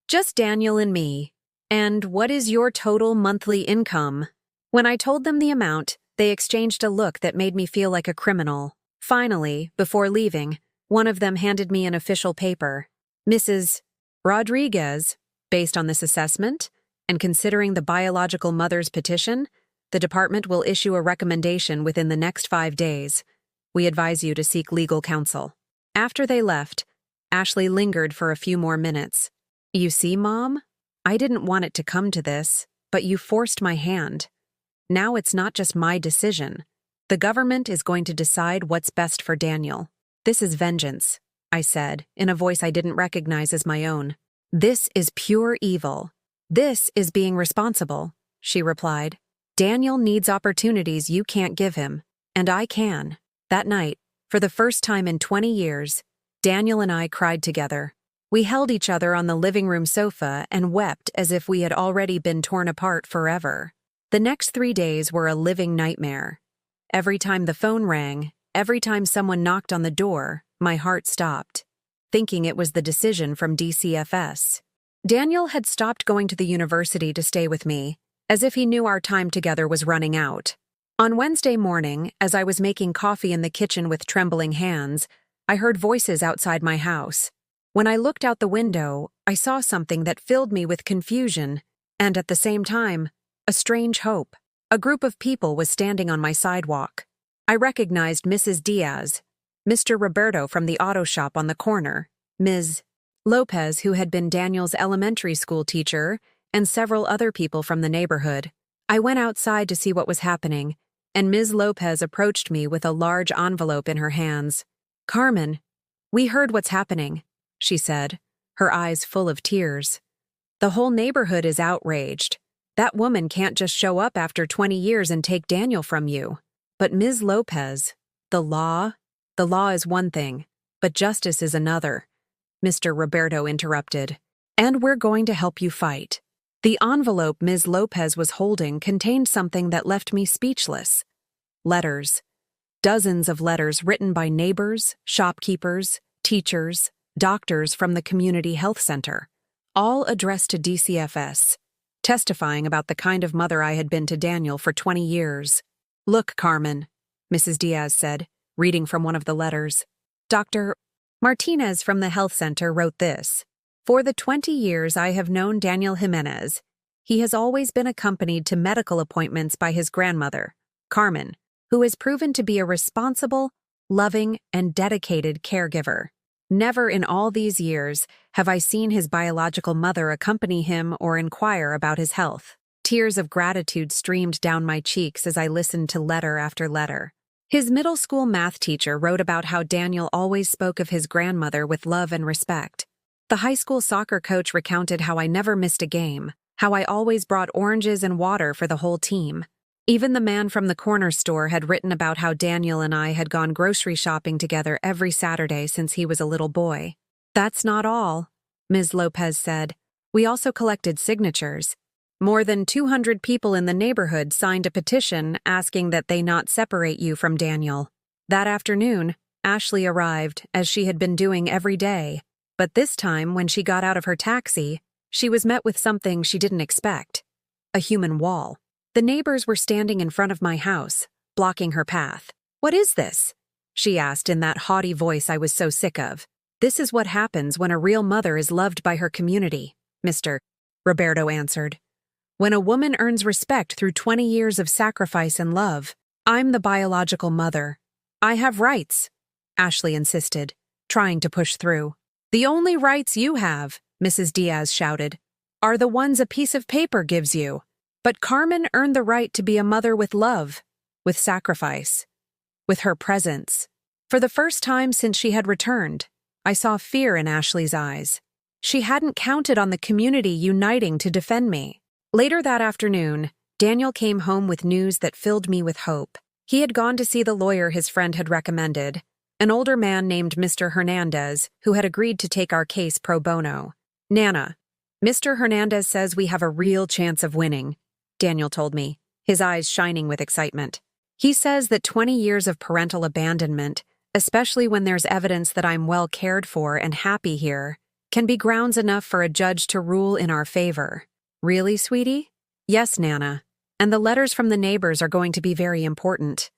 Just Daniel and me. And what is your total monthly income? When I told them the amount, they exchanged a look that made me feel like a criminal. Finally, before leaving, one of them handed me an official paper. Mrs. Rodriguez, based on this assessment, and considering the biological mother's petition, the department will issue a recommendation within the next 5 days. We advise you to seek legal counsel. After they left, Ashley lingered for a few more minutes. You see, Mom? I didn't want it to come to this, but you forced my hand. Now it's not just my decision. The government is going to decide what's best for Daniel. This is vengeance, I said, in a voice I didn't recognize as my own. This is pure evil. This is being responsible, she replied. Daniel needs opportunities you can't give him, and I can. That night, for the first time in 20 years, Daniel and I cried together. We held each other on the living room sofa and wept as if we had already been torn apart forever. The next 3 days were a living nightmare. Every time the phone rang, every time someone knocked on the door, my heart stopped, thinking it was the decision from DCFS. Daniel had stopped going to the university to stay with me, as if he knew our time together was running out. On Wednesday morning, as I was making coffee in the kitchen with trembling hands, I heard voices outside my house. When I looked out the window, I saw something that filled me with confusion, and at the same time, a strange hope. A group of people was standing on my sidewalk. I recognized Mrs. Diaz, Mr. Roberto from the auto shop on the corner, Ms. Lopez, who had been Daniel's elementary school teacher, and several other people from the neighborhood. I went outside to see what was happening, and Ms. Lopez approached me with a large envelope in her hands. Carmen, we heard what's happening, she said. her eyes full of tears. The whole neighborhood is outraged. That woman can't just show up after 20 years and take Daniel from you. But Ms. Lopez, the law is one thing, but justice is another, Mr. Roberto interrupted. And we're going to help you fight. The envelope Ms. Lopez was holding contained something that left me speechless. Letters. Dozens of letters written by neighbors, shopkeepers, teachers, doctors from the community health center, all addressed to DCFS, testifying about the kind of mother I had been to Daniel for 20 years. Look, Carmen, Mrs. Diaz said, reading from one of the letters. Dr. Martinez from the health center wrote this. For the 20 years I have known Daniel Jimenez, he has always been accompanied to medical appointments by his grandmother, Carmen, who has proven to be a responsible, loving, and dedicated caregiver. Never in all these years have I seen his biological mother accompany him or inquire about his health. Tears of gratitude streamed down my cheeks as I listened to letter after letter. His middle school math teacher wrote about how Daniel always spoke of his grandmother with love and respect. The high school soccer coach recounted how I never missed a game, how I always brought oranges and water for the whole team. Even the man from the corner store had written about how Daniel and I had gone grocery shopping together every Saturday since he was a little boy. That's not all, Ms. Lopez said. We also collected signatures. More than 200 people in the neighborhood signed a petition asking that they not separate you from Daniel. That afternoon, Ashley arrived, as she had been doing every day. But this time, when she got out of her taxi, she was met with something she didn't expect. A human wall. The neighbors were standing in front of my house, blocking her path. What is this? She asked in that haughty voice I was so sick of. This is what happens when a real mother is loved by her community, Mr. Roberto answered. When a woman earns respect through 20 years of sacrifice and love, I'm the biological mother. I have rights, Ashley insisted, trying to push through. The only rights you have, Mrs. Diaz shouted, are the ones a piece of paper gives you. But Carmen earned the right to be a mother with love, with sacrifice, with her presence. For the first time since she had returned, I saw fear in Ashley's eyes. She hadn't counted on the community uniting to defend me. Later that afternoon, Daniel came home with news that filled me with hope. He had gone to see the lawyer his friend had recommended, an older man named Mr. Hernandez, who had agreed to take our case pro bono. Nana, Mr. Hernandez says we have a real chance of winning, Daniel told me, his eyes shining with excitement. He says that 20 years of parental abandonment, especially when there's evidence that I'm well cared for and happy here, can be grounds enough for a judge to rule in our favor. Really, sweetie? Yes, Nana. And the letters from the neighbors are going to be very important.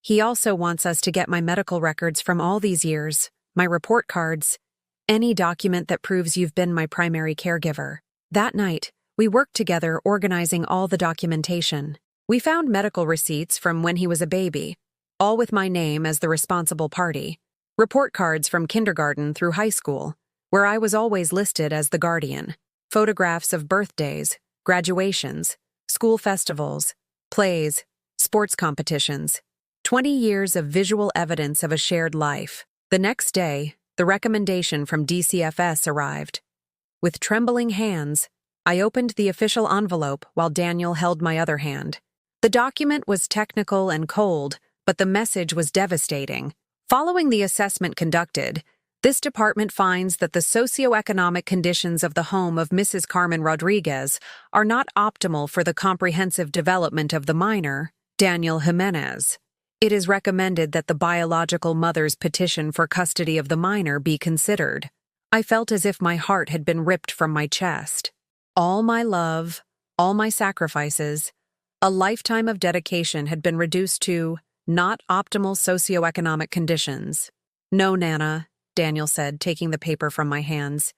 He also wants us to get my medical records from all these years, my report cards, any document that proves you've been my primary caregiver. That night, we worked together organizing all the documentation. We found medical receipts from when he was a baby, all with my name as the responsible party, report cards from kindergarten through high school, where I was always listed as the guardian, photographs of birthdays, graduations, school festivals, plays, sports competitions, 20 years of visual evidence of a shared life. The next day, the recommendation from DCFS arrived. With trembling hands, I opened the official envelope while Daniel held my other hand. The document was technical and cold, but the message was devastating. Following the assessment conducted, this department finds that the socioeconomic conditions of the home of Mrs. Carmen Rodriguez are not optimal for the comprehensive development of the minor, Daniel Jimenez. It is recommended that the biological mother's petition for custody of the minor be considered. I felt as if my heart had been ripped from my chest. All my love, all my sacrifices, a lifetime of dedication had been reduced to not optimal socioeconomic conditions. No, Nana, Daniel said, taking the paper from my hands.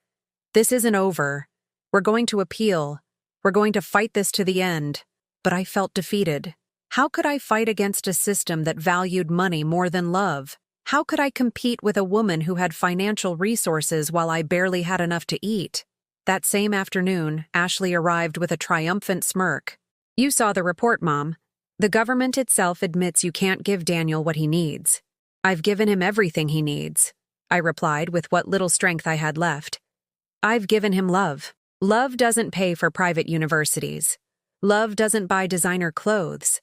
This isn't over. We're going to appeal. We're going to fight this to the end. But I felt defeated. How could I fight against a system that valued money more than love? How could I compete with a woman who had financial resources while I barely had enough to eat? That same afternoon, Ashley arrived with a triumphant smirk. You saw the report, Mom. The government itself admits you can't give Daniel what he needs. I've given him everything he needs, I replied with what little strength I had left. I've given him love. Love doesn't pay for private universities. Love doesn't buy designer clothes.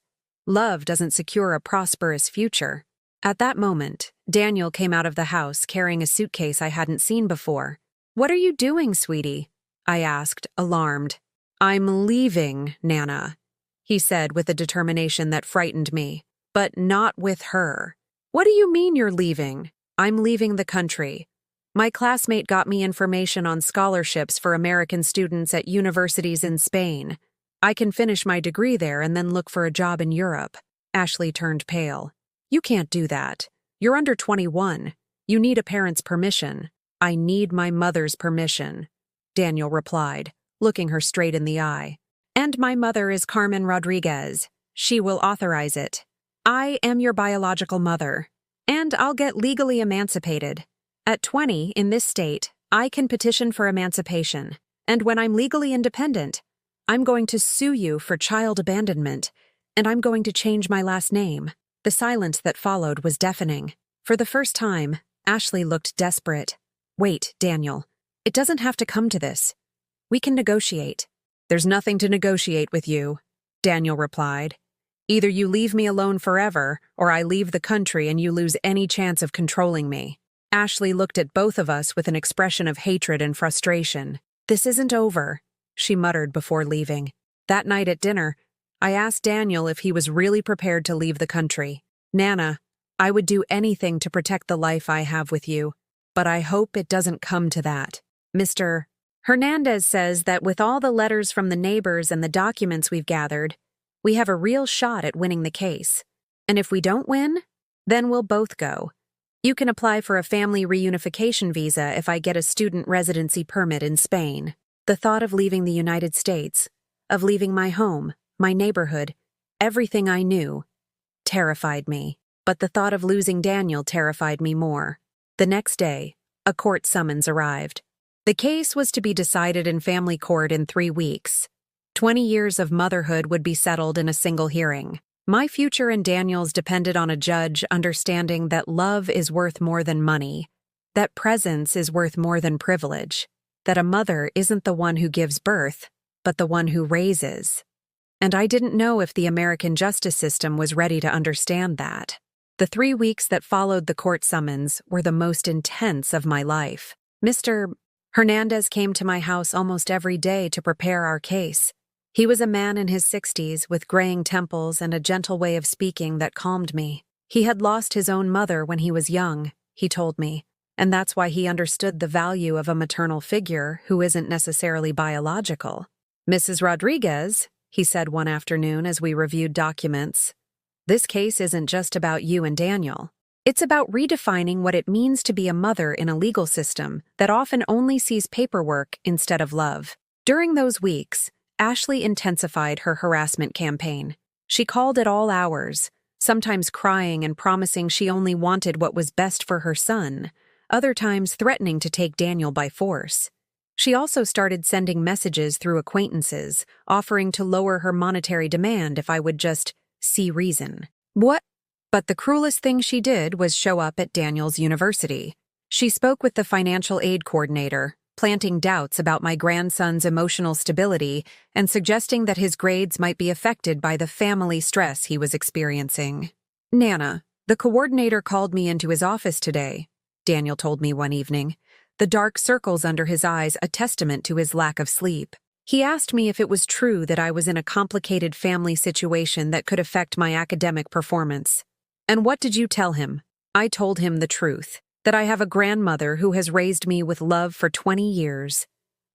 Love doesn't secure a prosperous future. At that moment, Daniel came out of the house carrying a suitcase I hadn't seen before. "What are you doing, sweetie?" I asked, alarmed. "I'm leaving, Nana," he said with a determination that frightened me. "But not with her." "What do you mean you're leaving?" "I'm leaving the country. My classmate got me information on scholarships for American students at universities in Spain. I can finish my degree there and then look for a job in Europe." Ashley turned pale. "You can't do that. You're under 21. You need a parent's permission." "I need my mother's permission," Daniel replied, looking her straight in the eye. "And my mother is Carmen Rodriguez. She will authorize it. I am your biological mother, and I'll get legally emancipated. At 20, in this state, I can petition for emancipation, and when I'm legally independent, I'm going to sue you for child abandonment, and I'm going to change my last name." The silence that followed was deafening. For the first time, Ashley looked desperate. "Wait, Daniel. It doesn't have to come to this. We can negotiate." "There's nothing to negotiate with you," Daniel replied. "Either you leave me alone forever, or I leave the country and you lose any chance of controlling me." Ashley looked at both of us with an expression of hatred and frustration. "This isn't over," she muttered before leaving. That night at dinner, I asked Daniel if he was really prepared to leave the country. "Nana, I would do anything to protect the life I have with you, but I hope it doesn't come to that. Mr. Hernandez says that with all the letters from the neighbors and the documents we've gathered, we have a real shot at winning the case. And if we don't win, then we'll both go. You can apply for a family reunification visa if I get a student residency permit in Spain." The thought of leaving the United States, of leaving my home, my neighborhood, everything I knew, terrified me. But the thought of losing Daniel terrified me more. The next day, a court summons arrived. The case was to be decided in family court in 3 weeks. 20 years of motherhood would be settled in a single hearing. My future and Daniel's depended on a judge understanding that love is worth more than money, that presence is worth more than privilege, that a mother isn't the one who gives birth, but the one who raises. And I didn't know if the American justice system was ready to understand that. The 3 weeks that followed the court summons were the most intense of my life. Mr. Hernandez came to my house almost every day to prepare our case. He was a man in his 60s with graying temples and a gentle way of speaking that calmed me. He had lost his own mother when he was young, he told me, and that's why he understood the value of a maternal figure who isn't necessarily biological. "Mrs. Rodriguez," he said one afternoon as we reviewed documents, "this case isn't just about you and Daniel. It's about redefining what it means to be a mother in a legal system that often only sees paperwork instead of love." During those weeks, Ashley intensified her harassment campaign. She called at all hours, sometimes crying and promising she only wanted what was best for her son, other times threatening to take Daniel by force. She also started sending messages through acquaintances, offering to lower her monetary demand if I would just see reason. What? But the cruelest thing she did was show up at Daniel's university. She spoke with the financial aid coordinator, planting doubts about my grandson's emotional stability and suggesting that his grades might be affected by the family stress he was experiencing. "Nana, the coordinator called me into his office today," Daniel told me one evening, the dark circles under his eyes a testament to his lack of sleep. "He asked me if it was true that I was in a complicated family situation that could affect my academic performance. And what did you tell him?" I told him the truth, that I have a grandmother who has raised me with love for 20 years,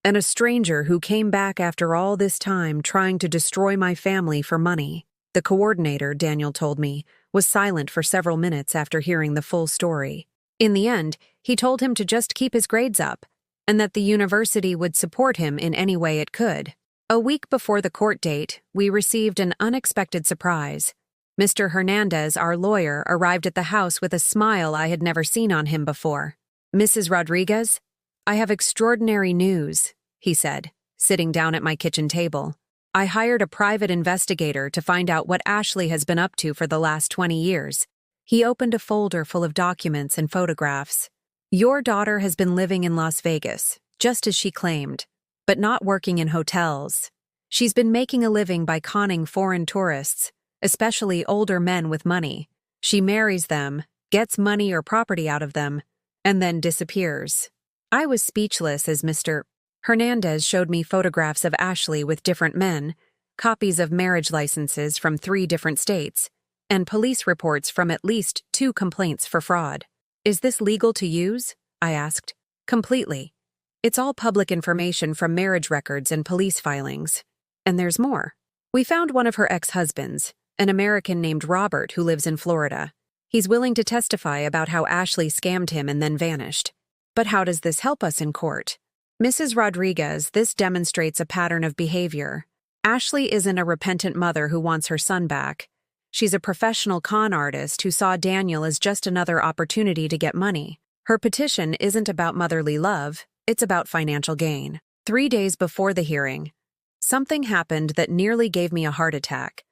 and a stranger who came back after all this time trying to destroy my family for money. The coordinator, Daniel told me, was silent for several minutes after hearing the full story. In the end, he told him to just keep his grades up, and that the university would support him in any way it could. A week before the court date, we received an unexpected surprise. Mr. Hernandez, our lawyer, arrived at the house with a smile I had never seen on him before. "Mrs. Rodriguez, I have extraordinary news," he said, sitting down at my kitchen table. "I hired a private investigator to find out what Ashley has been up to for the last 20 years. He opened a folder full of documents and photographs. Your daughter has been living in Las Vegas, just as she claimed, but not working in hotels. She's been making a living by conning foreign tourists, especially older men with money. She marries them, gets money or property out of them, and then disappears. I was speechless as Mr. Hernandez showed me photographs of Ashley with different men, copies of marriage licenses from 3 different states, and police reports from at least 2 complaints for fraud. Is this legal to use? I asked. Completely. It's all public information from marriage records and police filings. And there's more. We found one of her ex-husbands, an American named Robert who lives in Florida. He's willing to testify about how Ashley scammed him and then vanished. But how does this help us in court? Mrs. Rodriguez, this demonstrates a pattern of behavior. Ashley isn't a repentant mother who wants her son back. She's a professional con artist who saw Daniel as just another opportunity to get money. Her petition isn't about motherly love, it's about financial gain. 3 days before the hearing, something happened that nearly gave me a heart attack.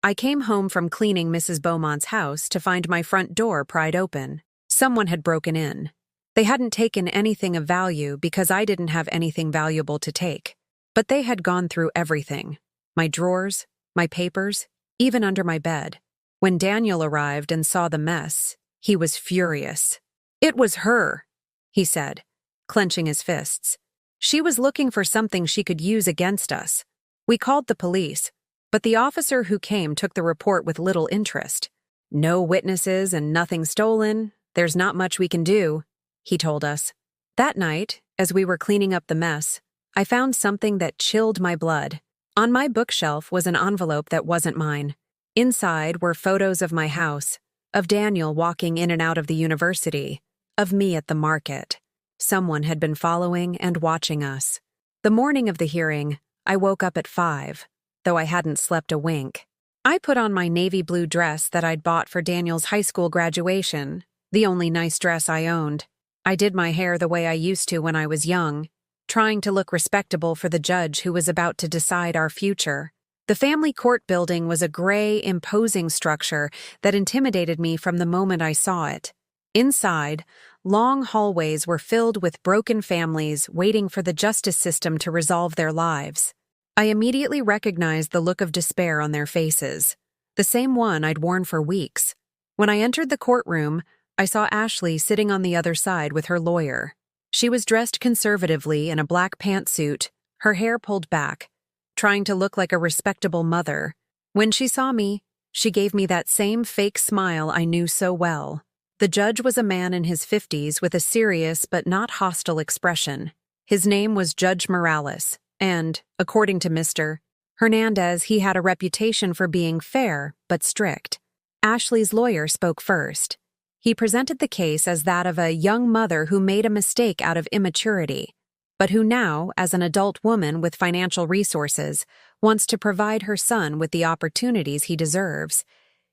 I came home from cleaning Mrs. Beaumont's house to find my front door pried open. Someone had broken in. They hadn't taken anything of value because I didn't have anything valuable to take. But they had gone through everything. My drawers, my papers, even under my bed. When Daniel arrived and saw the mess, he was furious. "It was her," he said, clenching his fists. "She was looking for something she could use against us. We called the police, but the officer who came took the report with little interest. No witnesses and nothing stolen. There's not much we can do," he told us. That night, as we were cleaning up the mess, I found something that chilled my blood. On my bookshelf was an envelope that wasn't mine. Inside were photos of my house, of Daniel walking in and out of the university, of me at the market. Someone had been following and watching us. The morning of the hearing, I woke up at 5, though I hadn't slept a wink. I put on my navy blue dress that I'd bought for Daniel's high school graduation, the only nice dress I owned. I did my hair the way I used to when I was young, trying to look respectable for the judge who was about to decide our future. The family court building was a gray, imposing structure that intimidated me from the moment I saw it. Inside, long hallways were filled with broken families waiting for the justice system to resolve their lives. I immediately recognized the look of despair on their faces, the same one I'd worn for weeks. When I entered the courtroom, I saw Ashley sitting on the other side with her lawyer. She was dressed conservatively in a black pantsuit, her hair pulled back, trying to look like a respectable mother. When she saw me, she gave me that same fake smile I knew so well. The judge was a man in his 50s with a serious but not hostile expression. His name was Judge Morales, and, according to Mr. Hernandez, he had a reputation for being fair but strict. Ashley's lawyer spoke first. He presented the case as that of a young mother who made a mistake out of immaturity, but who now, as an adult woman with financial resources, wants to provide her son with the opportunities he deserves.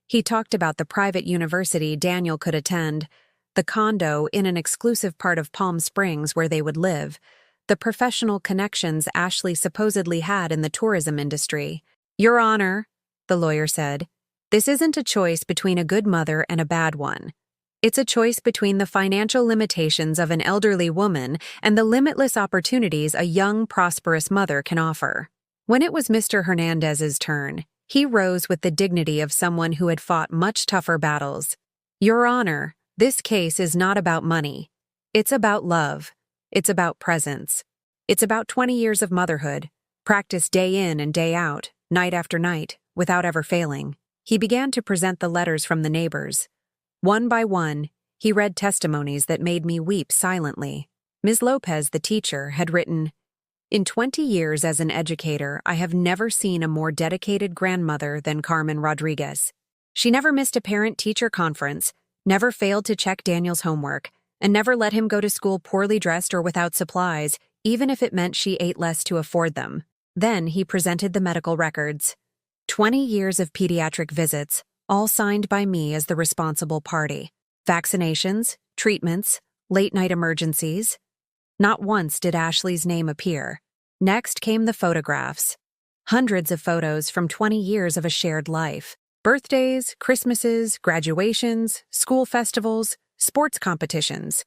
He talked about the private university Daniel could attend, the condo in an exclusive part of Palm Springs where they would live, the professional connections Ashley supposedly had in the tourism industry. "Your Honor," the lawyer said, "this isn't a choice between a good mother and a bad one. It's a choice between the financial limitations of an elderly woman and the limitless opportunities a young, prosperous mother can offer." When it was Mr. Hernandez's turn, he rose with the dignity of someone who had fought much tougher battles. "Your Honor, this case is not about money. It's about love. It's about presence. It's about 20 years of motherhood, practiced day in and day out, night after night, without ever failing." He began to present the letters from the neighbors. One by one, he read testimonies that made me weep silently. Ms. Lopez, the teacher, had written, "In 20 years as an educator, I have never seen a more dedicated grandmother than Carmen Rodriguez. She never missed a parent-teacher conference, never failed to check Daniel's homework, and never let him go to school poorly dressed or without supplies, even if it meant she ate less to afford them." Then he presented the medical records. 20 years of pediatric visits, all signed by me as the responsible party. Vaccinations, treatments, late-night emergencies. Not once did Ashley's name appear. Next came the photographs. Hundreds of photos from 20 years of a shared life. Birthdays, Christmases, graduations, school festivals, sports competitions.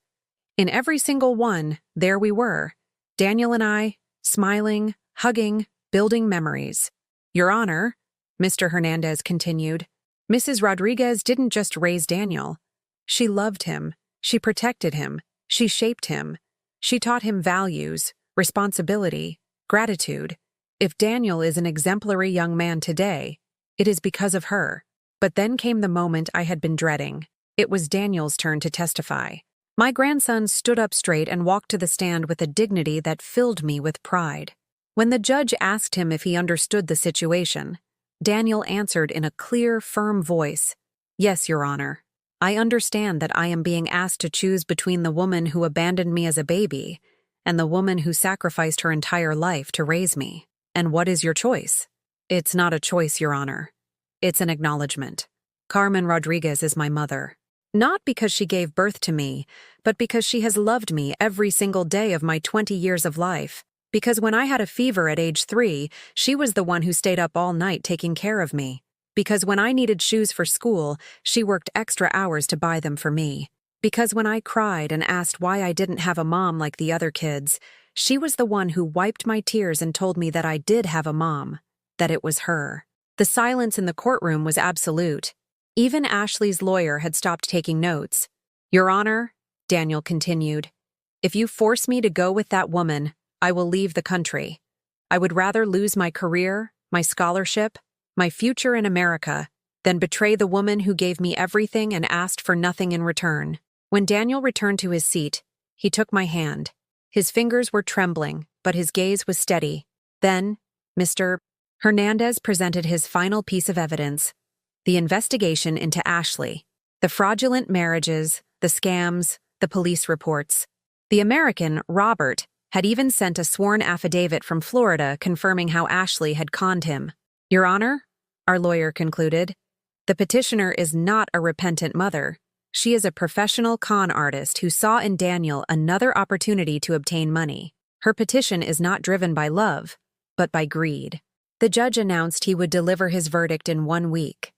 In every single one, there we were, Daniel and I, smiling, hugging, building memories. Your Honor, Mr. Hernandez continued, Mrs. Rodriguez didn't just raise Daniel. She loved him. She protected him. She shaped him. She taught him values, responsibility, gratitude. If Daniel is an exemplary young man today, it is because of her. But then came the moment I had been dreading. It was Daniel's turn to testify. My grandson stood up straight and walked to the stand with a dignity that filled me with pride. When the judge asked him if he understood the situation, Daniel answered in a clear, firm voice, Yes, Your Honor. I understand that I am being asked to choose between the woman who abandoned me as a baby and the woman who sacrificed her entire life to raise me. And what is your choice? It's not a choice, Your Honor. It's an acknowledgement. Carmen Rodriguez is my mother. Not because she gave birth to me, but because she has loved me every single day of my 20 years of life. Because when I had a fever at age 3, she was the one who stayed up all night taking care of me. Because when I needed shoes for school, she worked extra hours to buy them for me. Because when I cried and asked why I didn't have a mom like the other kids, she was the one who wiped my tears and told me that I did have a mom, that it was her. The silence in the courtroom was absolute. Even Ashley's lawyer had stopped taking notes. Your Honor, Daniel continued, if you force me to go with that woman, I will leave the country. I would rather lose my career, my scholarship, my future in America, than betray the woman who gave me everything and asked for nothing in return. When Daniel returned to his seat, he took my hand. His fingers were trembling, but his gaze was steady. Then, Mr. Hernandez presented his final piece of evidence, the investigation into Ashley, the fraudulent marriages, the scams, the police reports. The American, Robert, had even sent a sworn affidavit from Florida confirming how Ashley had conned him. Your Honor, our lawyer concluded, the petitioner is not a repentant mother. She is a professional con artist who saw in Daniel another opportunity to obtain money. Her petition is not driven by love, but by greed. The judge announced he would deliver his verdict in 1 week.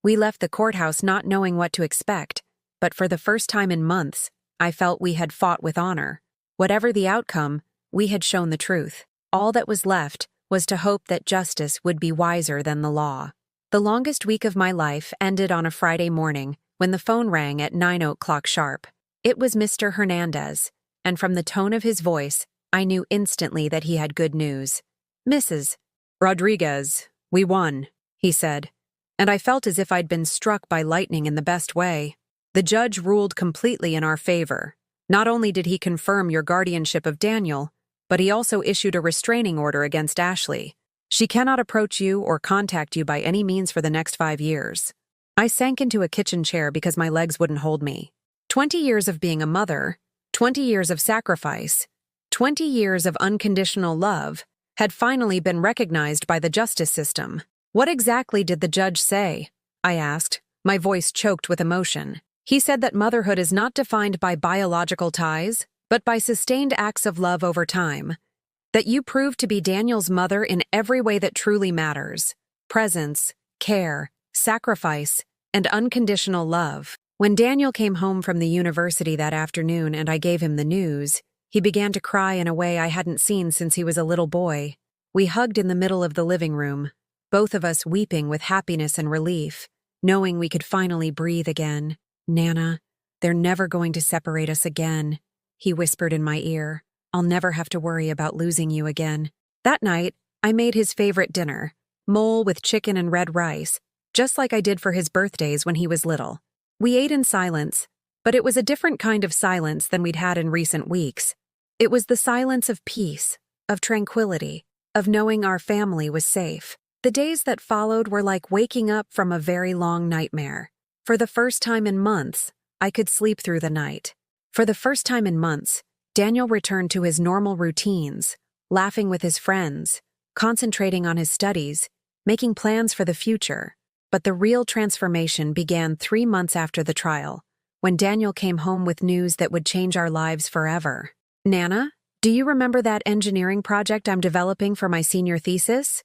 We left the courthouse not knowing what to expect, but for the first time in months, I felt we had fought with honor. Whatever the outcome, we had shown the truth. All that was left was to hope that justice would be wiser than the law. The longest week of my life ended on a Friday morning when the phone rang at 9:00 sharp. It was Mr. Hernandez, and from the tone of his voice, I knew instantly that he had good news. Mrs. Rodriguez, we won, he said, and I felt as if I'd been struck by lightning in the best way. The judge ruled completely in our favor. Not only did he confirm your guardianship of Daniel, but he also issued a restraining order against Ashley. She cannot approach you or contact you by any means for the next 5 years. I sank into a kitchen chair because my legs wouldn't hold me. 20 years of being a mother, 20 years of sacrifice, 20 years of unconditional love had finally been recognized by the justice system. What exactly did the judge say? I asked, my voice choked with emotion. He said that motherhood is not defined by biological ties, but by sustained acts of love over time. That you proved to be Daniel's mother in every way that truly matters. Presence, care, sacrifice, and unconditional love. When Daniel came home from the university that afternoon and I gave him the news, he began to cry in a way I hadn't seen since he was a little boy. We hugged in the middle of the living room, both of us weeping with happiness and relief, knowing we could finally breathe again. Nana, they're never going to separate us again, he whispered in my ear. I'll never have to worry about losing you again. That night, I made his favorite dinner, mole with chicken and red rice, just like I did for his birthdays when he was little. We ate in silence, but it was a different kind of silence than we'd had in recent weeks. It was the silence of peace, of tranquility, of knowing our family was safe. The days that followed were like waking up from a very long nightmare. For the first time in months, I could sleep through the night. For the first time in months, Daniel returned to his normal routines, laughing with his friends, concentrating on his studies, making plans for the future. But the real transformation began 3 months after the trial, when Daniel came home with news that would change our lives forever. Nana, do you remember that engineering project I'm developing for my senior thesis?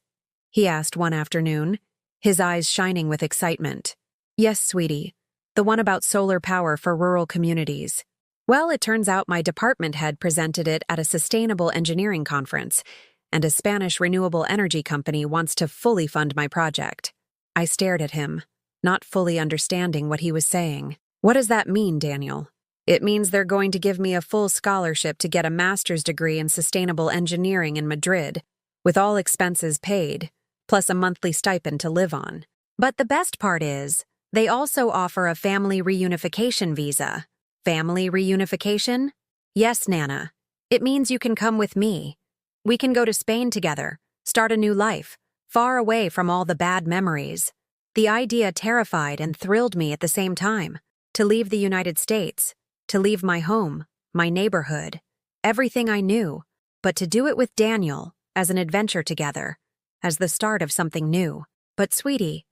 He asked one afternoon, his eyes shining with excitement. Yes, sweetie, the one about solar power for rural communities. Well, it turns out my department head presented it at a sustainable engineering conference, and a Spanish renewable energy company wants to fully fund my project. I stared at him, not fully understanding what he was saying. What does that mean, Daniel? It means they're going to give me a full scholarship to get a master's degree in sustainable engineering in Madrid, with all expenses paid, plus a monthly stipend to live on. But the best part is, they also offer a family reunification visa. Family reunification? Yes, Nana. It means you can come with me. We can go to Spain together, start a new life, far away from all the bad memories. The idea terrified and thrilled me at the same time. To leave the United States, to leave my home, my neighborhood, everything I knew, but to do it with Daniel, as an adventure together, as the start of something new. But sweetie,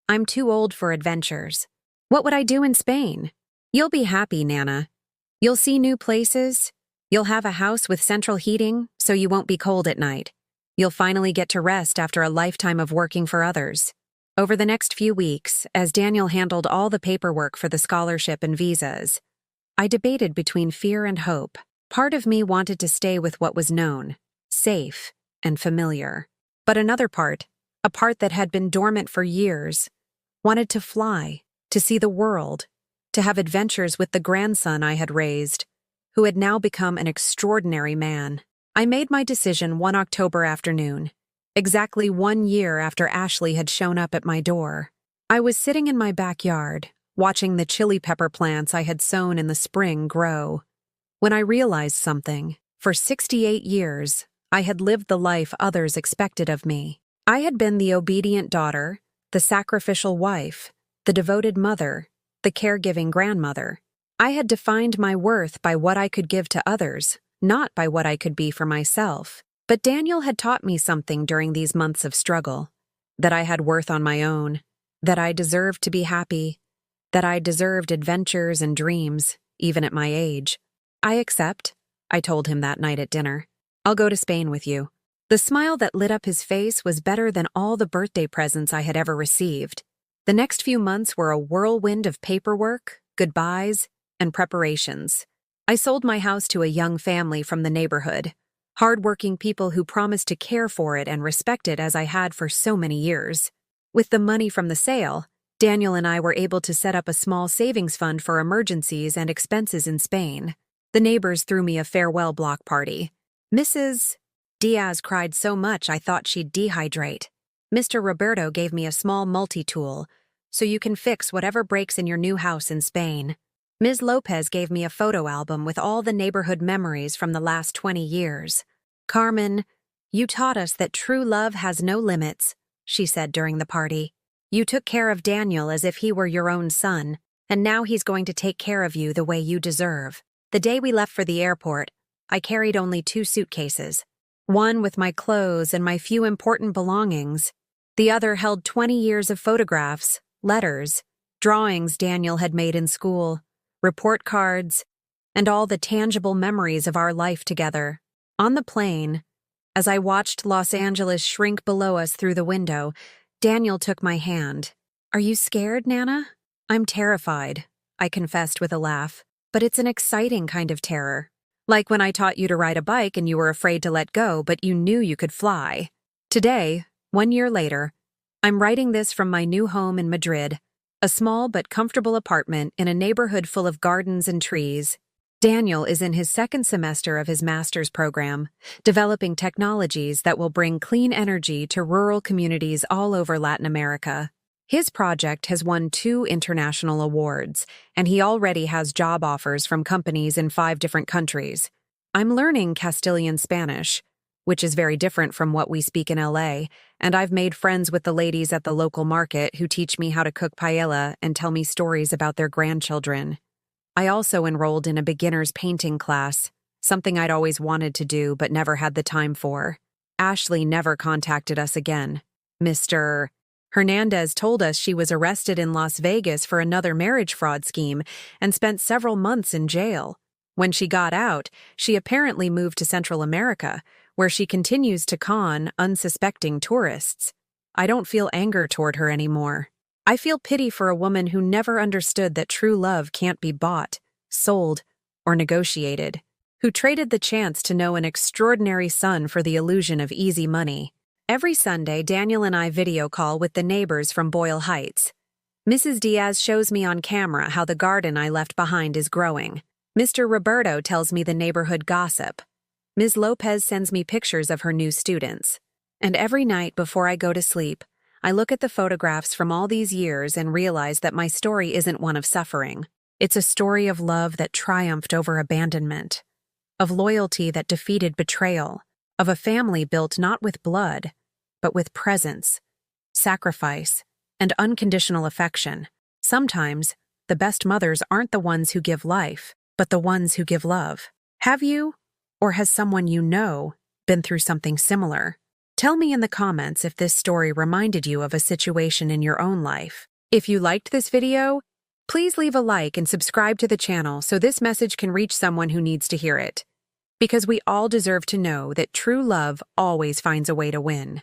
I'm too old for adventures. What would I do in Spain? You'll be happy, Nana. You'll see new places. You'll have a house with central heating, so you won't be cold at night. You'll finally get to rest after a lifetime of working for others. Over the next few weeks, as Daniel handled all the paperwork for the scholarship and visas, I debated between fear and hope. Part of me wanted to stay with what was known, safe, and familiar. But another part, a part that had been dormant for years, wanted to fly, to see the world, to have adventures with the grandson I had raised, who had now become an extraordinary man. I made my decision one October afternoon, exactly 1 year after Ashley had shown up at my door. I was sitting in my backyard, watching the chili pepper plants I had sown in the spring grow, when I realized something. For 68 years, I had lived the life others expected of me. I had been the obedient daughter, the sacrificial wife, the devoted mother, the caregiving grandmother. I had defined my worth by what I could give to others, not by what I could be for myself. But Daniel had taught me something during these months of struggle, that I had worth on my own, that I deserved to be happy, that I deserved adventures and dreams, even at my age. I accept, I told him that night at dinner. I'll go to Spain with you. The smile that lit up his face was better than all the birthday presents I had ever received. The next few months were a whirlwind of paperwork, goodbyes, and preparations. I sold my house to a young family from the neighborhood, hard-working people who promised to care for it and respect it as I had for so many years. With the money from the sale, Daniel and I were able to set up a small savings fund for emergencies and expenses in Spain. The neighbors threw me a farewell block party. Mrs. Diaz cried so much I thought she'd dehydrate. Mr. Roberto gave me a small multi-tool, so you can fix whatever breaks in your new house in Spain. Ms. Lopez gave me a photo album with all the neighborhood memories from the last 20 years. Carmen, you taught us that true love has no limits, she said during the party. You took care of Daniel as if he were your own son, and now he's going to take care of you the way you deserve. The day we left for the airport, I carried only 2 suitcases. One with my clothes and my few important belongings. The other held 20 years of photographs, letters, drawings Daniel had made in school, report cards, and all the tangible memories of our life together. On the plane, as I watched Los Angeles shrink below us through the window, Daniel took my hand. Are you scared, Nana? I'm terrified, I confessed with a laugh, but it's an exciting kind of terror. Like when I taught you to ride a bike and you were afraid to let go, but you knew you could fly. Today, 1 year later, I'm writing this from my new home in Madrid, a small but comfortable apartment in a neighborhood full of gardens and trees. Daniel is in his 2nd semester of his master's program, developing technologies that will bring clean energy to rural communities all over Latin America. His project has won 2 international awards, and he already has job offers from companies in 5 different countries. I'm learning Castilian Spanish, which is very different from what we speak in LA, and I've made friends with the ladies at the local market who teach me how to cook paella and tell me stories about their grandchildren. I also enrolled in a beginner's painting class, something I'd always wanted to do but never had the time for. Ashley never contacted us again. Mr. Hernandez told us she was arrested in Las Vegas for another marriage fraud scheme and spent several months in jail. When she got out, she apparently moved to Central America, where she continues to con unsuspecting tourists. I don't feel anger toward her anymore. I feel pity for a woman who never understood that true love can't be bought, sold, or negotiated, who traded the chance to know an extraordinary son for the illusion of easy money. Every Sunday, Daniel and I video call with the neighbors from Boyle Heights. Mrs. Diaz shows me on camera how the garden I left behind is growing. Mr. Roberto tells me the neighborhood gossip. Ms. Lopez sends me pictures of her new students. And every night before I go to sleep, I look at the photographs from all these years and realize that my story isn't one of suffering. It's a story of love that triumphed over abandonment, of loyalty that defeated betrayal, of a family built not with blood, but with presence, sacrifice, and unconditional affection. Sometimes, the best mothers aren't the ones who give life, but the ones who give love. Have you, or has someone you know, been through something similar? Tell me in the comments if this story reminded you of a situation in your own life. If you liked this video, please leave a like and subscribe to the channel so this message can reach someone who needs to hear it. Because we all deserve to know that true love always finds a way to win.